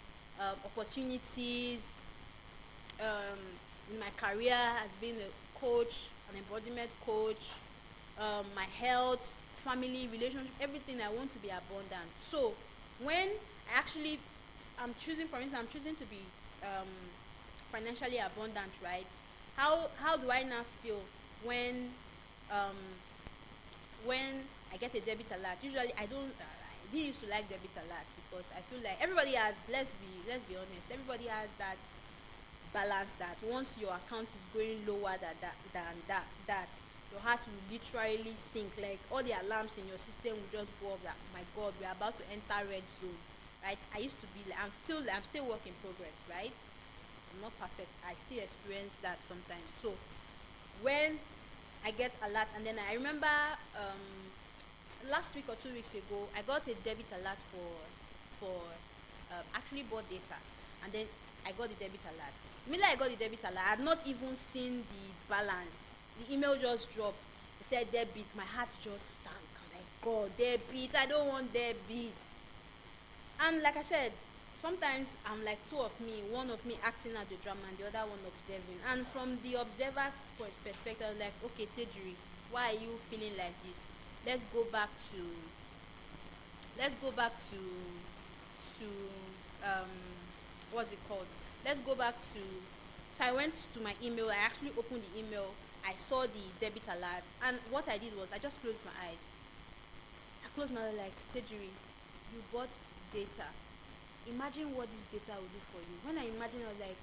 Opportunities, in my career as being a coach, an embodiment coach, my health, family, relationship, everything. I want to be abundant. So when I actually, I'm choosing, for instance, I'm choosing to be financially abundant, right? How do I now feel when um, when I get a debit alert? Usually I don't. I didn't used to like debit alert because I feel like everybody has. Let's be honest. Everybody has that balance, that once your account is going lower than that, your heart will literally sink. Like all the alarms in your system will just go off. That, my God, we're about to enter red zone, right? I used to be like, I'm still work in progress, right? I'm not perfect. I still experience that sometimes. So when I get alert, and then I remember last week or 2 weeks ago, I got a debit alert for actually bought data, and then I got the debit alert. Immediately I got the debit alert, I had not even seen the balance. The email just dropped. It said debit. My heart just sank. I'm like, God, debit. I don't want debit. And like I said, sometimes I'm like two of me, one of me acting out the drama and the other one observing. And from the observer's perspective, I was like, okay, Tejuri, why are you feeling like this? Let's go back to let's go back to um what's it called? Let's go back to So I went to my email, I actually opened the email, I saw the debit alert, and what I did was I just closed my eyes. I closed my eyes like, Tejuri, you bought data. Imagine what this data will do for you. When I imagined, I was like,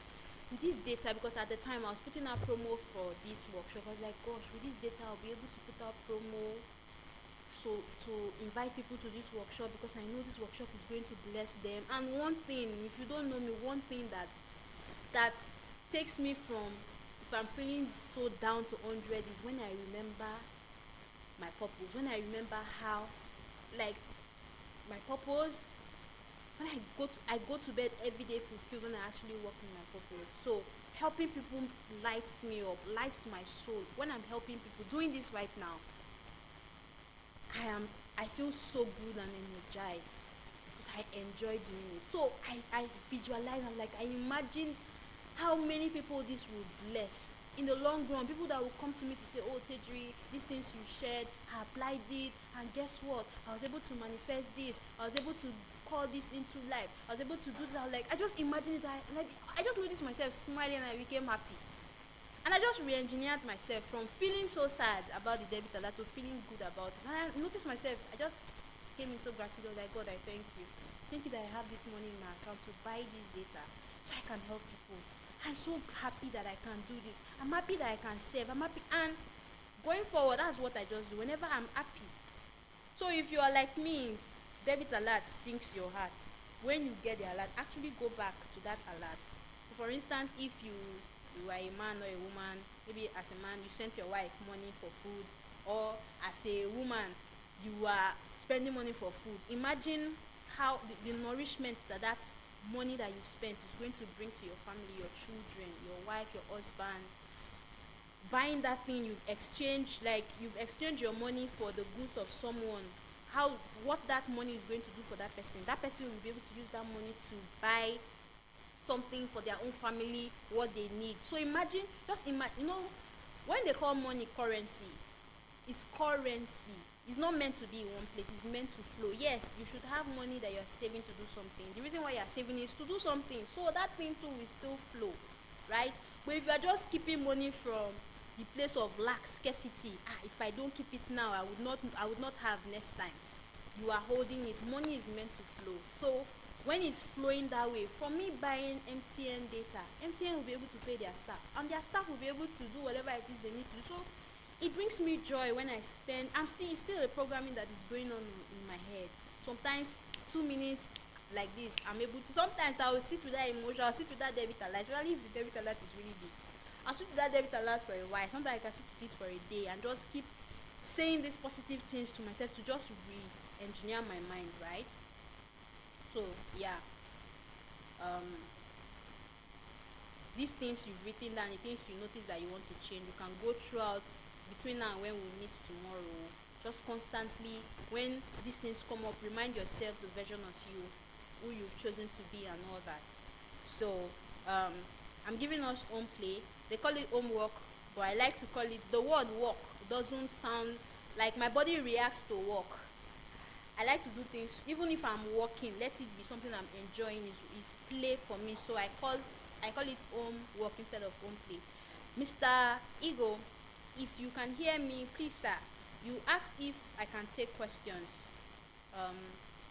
with this data, because at the time I was putting out promo for this workshop, I was like, gosh, with this data I'll be able to put out promo, so to invite people to this workshop, because I know this workshop is going to bless them. And one thing, if you don't know me, one thing that takes me from, if I'm feeling so down to 100, is when I remember my purpose. When I remember how, like, my purpose, when I go to bed every day fulfilled when I actually work in my purpose. So helping people lights me up, lights my soul. When I'm helping people, doing this right now, I feel so good and energized because I enjoy doing it. So I visualize, I'm like, I imagine how many people this will bless in the long run. People that will come to me to say, oh, Tejri, these things you shared, I applied it, and guess what, I was able to manifest this, I was able to call this into life, I was able to do that. Like, I just imagine it, I just noticed myself smiling and I became happy. And I just re-engineered myself from feeling so sad about the debit alert to feeling good about it. And I noticed myself, I just came into gratitude. I was like, God, I thank you. Thank you that I have this money in my account to buy this data so I can help people. I'm so happy that I can do this. I'm happy that I can save. I'm happy. And going forward, that's what I just do whenever I'm happy. So if you are like me, debit alert sinks your heart. When you get the alert, actually go back to that alert. So for instance, if you are a man or a woman, maybe as a man you sent your wife money for food, or as a woman you are spending money for food. Imagine how the nourishment that money that you spent is going to bring to your family, your children, your wife, your husband. Buying that thing you've exchanged your money for the goods of someone. What that money is going to do for that person. That person will be able to use that money to buy something for their own family, what they need. So when they call money currency, it's currency. It's not meant to be in one place, it's meant to flow. Yes, you should have money that you're saving to do something. The reason why you're saving is to do something, so that thing too will still flow, right? But if you're just keeping money from the place of lack, scarcity, if I don't keep it now, I would not have next time. You are holding it. Money is meant to flow. So when it's flowing that way, for me buying MTN data, MTN will be able to pay their staff, and their staff will be able to do whatever it is they need to do. So it brings me joy when I spend. It's still a programming that is going on in my head. Sometimes 2 minutes like this, I'm able to. Sometimes I will sit with that emotion, I'll sit with that debit alert, especially if the debit alert is really big. I'll sit with that debit alert for a while. Sometimes I can sit with it for a day and just keep saying these positive things to myself to just re-engineer my mind, right? So yeah, these things you've written down, the things you notice that you want to change, you can go throughout between now and when we meet tomorrow. Just constantly, when these things come up, remind yourself the version of you who you've chosen to be and all that. So I'm giving us home play. They call it homework, but I like to call it, the word work doesn't sound like my body reacts to work. I like to do things, even if I'm working, let it be something I'm enjoying, is play for me. So I call it home work instead of home play. Mr. Ego, if you can hear me, please sir, you asked if I can take questions.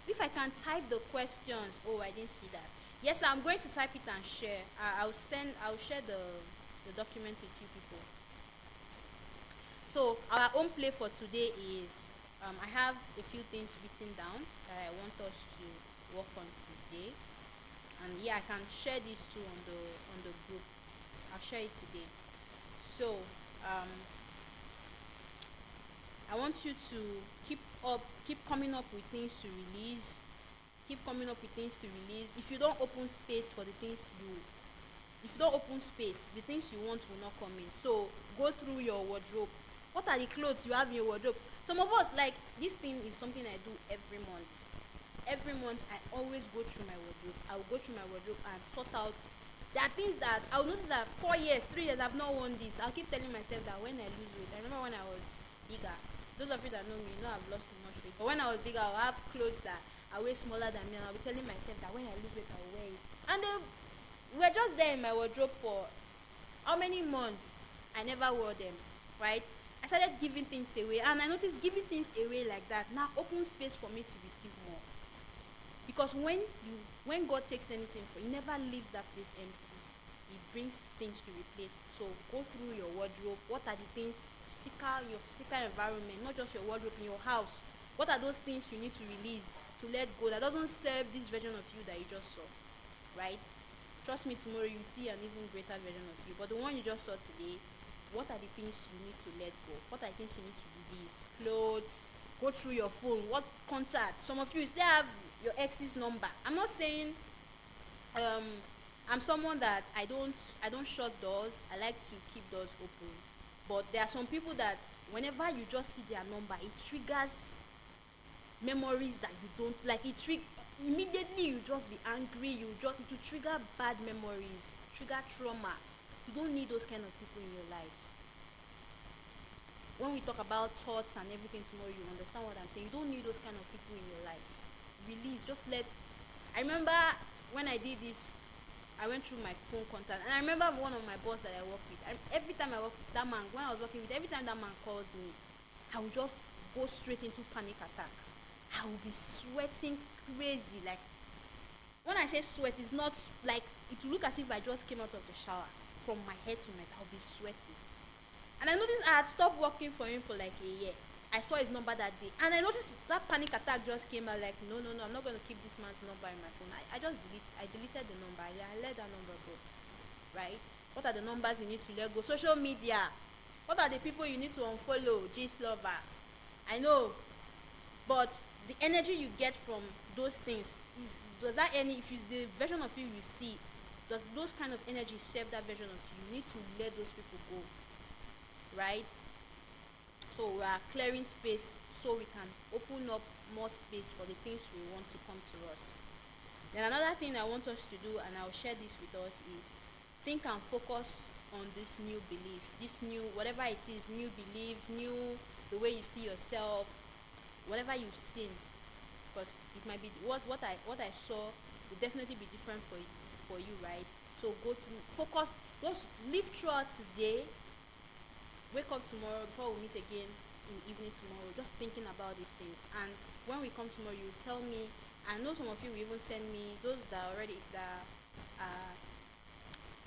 If I can type the questions. Oh, I didn't see that. Yes, I'm going to type it and share. I'll share the document with you people. So our home play for today is, I have a few things written down that I want us to work on today, and yeah, I can share these two on the group. I'll share it today. So I want you to keep coming up with things to release. Keep coming up with things to release. If you don't open space for the things the things you want will not come in. So go through your wardrobe. What are the clothes you have in your wardrobe? Some of us, like, this thing is something I do every month. Every month I always go through my wardrobe. I will go through my wardrobe and sort out. There are things that I'll notice that 4 years, 3 years I've not worn this. I'll keep telling myself that when I lose weight. I remember when I was bigger. Those of you that know me, you know I've lost too much weight. But when I was bigger, I'll have clothes that are way smaller than me, and I'll be telling myself that when I lose weight, I'll wear it. And they were just there in my wardrobe for how many months? I never wore them, right? I started giving things away, and I noticed giving things away like that now opens space for me to receive more. Because when God takes anything for, He never leaves that place empty. He brings things to replace. So go through your wardrobe. What are the things your physical environment, not just your wardrobe, in your house? What are those things you need to release, to let go, that doesn't serve this version of you that you just saw, right? Trust me, tomorrow you see an even greater version of you. But the one you just saw today, what are the things you need to let go? What are the things you need to release? Clothes. Go through your phone. What contact? Some of you still have your ex's number. I'm not saying I'm someone that I don't shut doors. I like to keep doors open. But there are some people that whenever you just see their number, it triggers memories that you don't like. Immediately you just be angry. It will trigger bad memories, trigger trauma. You don't need those kind of people in your life. When we talk about thoughts and everything tomorrow, you understand what I'm saying. You don't need those kind of people in your life. Release. I remember when I did this, I went through my phone contact, and I remember one of my boss that I work with. Every time I work with that man, when I was working with, every time that man calls me, I would just go straight into panic attack. I will be sweating crazy. Like, when I say sweat, it's not like, it will look as if I just came out of the shower. From my head to my I'll be sweating. And I noticed I had stopped working for him for like a year. I saw his number that day, and I noticed that panic attack just came out. Like, no, I'm not going to keep this man's number in my phone. I deleted the number. I let that number go, right? What are the numbers you need to let go? Social media. What are the people you need to unfollow? Gist lover. I know, but the energy you get from those things is, does that any, if you, the version of you you see, does those kind of energy serve that version of you? You need to let those people go, right? So we are clearing space so we can open up more space for the things we want to come to us. Then another thing I want us to do, and I'll share this with us, is think and focus on this new beliefs, this new, whatever it is, new belief, new, the way you see yourself, whatever you've seen, because it might be what I saw will definitely be different for you, right? So go through, focus, just live throughout today. Wake up tomorrow before we meet again in the evening tomorrow, just thinking about these things. And when we come tomorrow, you tell me. I know some of you will even send me, those that already that are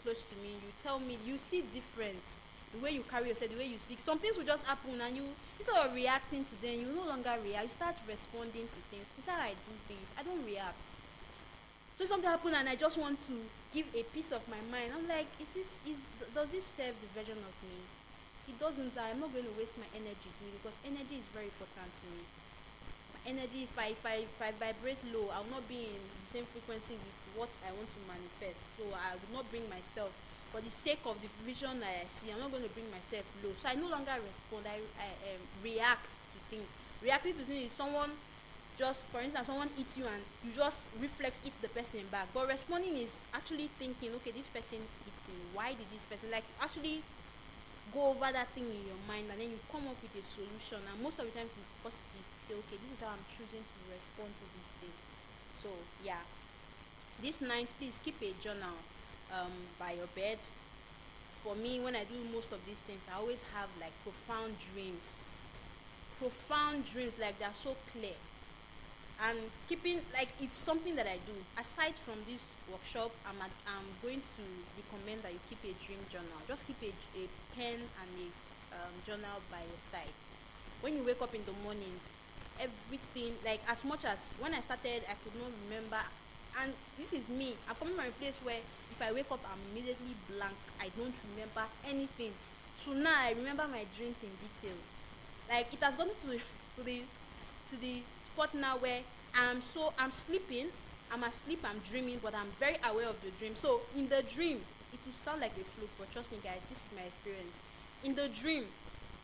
close to me, you tell me you see difference, the way you carry yourself, the way you speak. Some things will just happen, and you, instead of reacting to them, you no longer react, you start responding to things. Instead I do things, I don't react. So something happened and I just want to give a piece of my mind. I'm like, does this serve the version of me? It doesn't. I'm not going to waste my energy doing it, because energy is very important to me. My energy, if I vibrate low, I'll not be in the same frequency with what I want to manifest. So I will not bring myself, for the sake of the vision that I see, I'm not going to bring myself low. So I no longer respond. I react to things. Reacting to things is someone, just for instance, someone hits you and you just reflex hit the person back. But responding is actually thinking, okay, this person hits me. Why did this person, like, actually go over that thing in your mind, and then you come up with a solution. And most of the times it's positive to say, okay, this is how I'm choosing to respond to this thing. So yeah, this night, please keep a journal by your bed. For me, when I do most of these things, I always have like profound dreams, like they're so clear. And keeping, like, it's something that I do aside from this workshop. I'm going to recommend that you keep a dream journal. Just keep a pen and a journal by your side. When you wake up in the morning, everything, like, as much as when I started I could not remember, and this is me, I'm coming from a place where if I wake up I'm immediately blank, I don't remember anything. So now I remember my dreams in details. Like, it has gotten to the spot now where I'm sleeping, I'm asleep, I'm dreaming, but I'm very aware of the dream. So in the dream, it will sound like a fluke, but trust me guys, this is my experience. In the dream,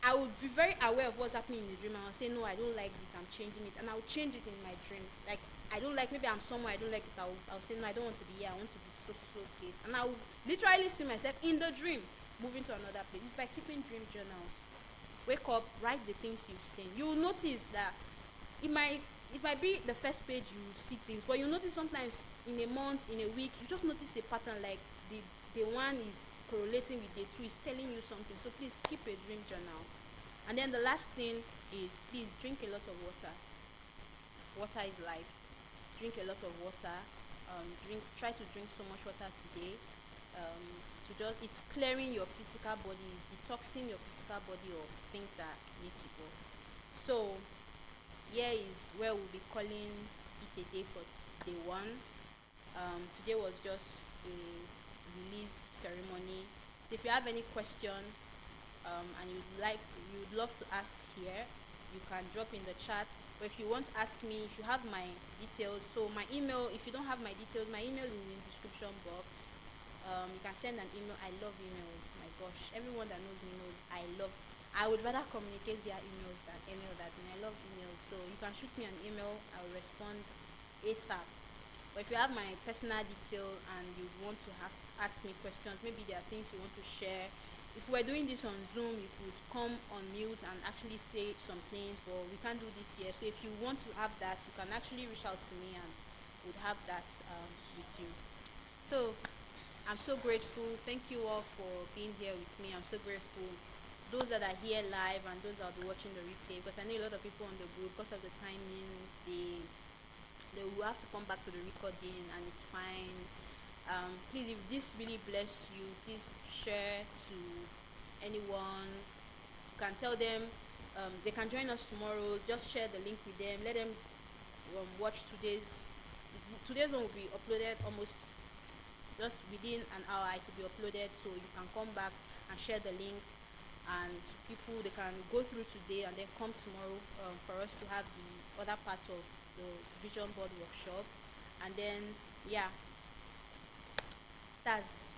I would be very aware of what's happening in the dream, and I'll say, no, I don't like this, I'm changing it, and I'll change it in my dream. Like, I don't like, maybe I'm somewhere I don't like it, I'll say, no, I don't want to be here, I want to be so place, and I'll literally see myself in the dream moving to another place. It's by keeping dream journals. Wake up, write the things you've seen. You'll notice that it might be the first page you see things, but you notice sometimes in a month, in a week, you just notice a pattern, like the one is correlating with the two, is telling you something. So please keep a dream journal. And then the last thing is, please drink a lot of water. Water is life. Drink a lot of water. Try to drink so much water today. It's clearing your physical body, it's detoxing your physical body of things that need to go. So here is where we'll be calling it a day for day one. Today was just a release ceremony. If you have any question and you'd love to ask here, you can drop in the chat. Or if you want to ask me, if you have my details, so my email, if you don't have my details, my email is in the description box. You can send an email. I love emails. My gosh, everyone that knows me knows I would rather communicate via emails than any other thing. I love emails. So you can shoot me an email. I will respond ASAP. But if you have my personal detail and you want to ask me questions, maybe there are things you want to share. If we're doing this on Zoom, you could come on mute and actually say some things, but we can't do this here. So if you want to have that, you can actually reach out to me and would have that with you. So I'm so grateful. Thank you all for being here with me. I'm so grateful. Those that are here live and those that will be watching the replay, because I know a lot of people on the group, because of the timing, they will have to come back to the recording, and it's fine. Please, if this really blessed you, please share to anyone. You can tell them they can join us tomorrow. Just share the link with them. Let them watch today's one will be uploaded almost just within an hour. It will be uploaded, so you can come back and share the link and people, they can go through today and then come tomorrow, for us to have the other part of the vision board workshop. And then, yeah, that's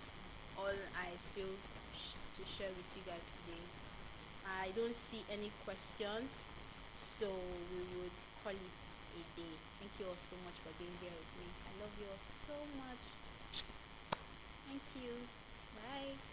all I feel to share with you guys today. I don't see any questions, so we would call it a day. Thank you all so much for being here with me. I love you all so much. Thank you. Bye.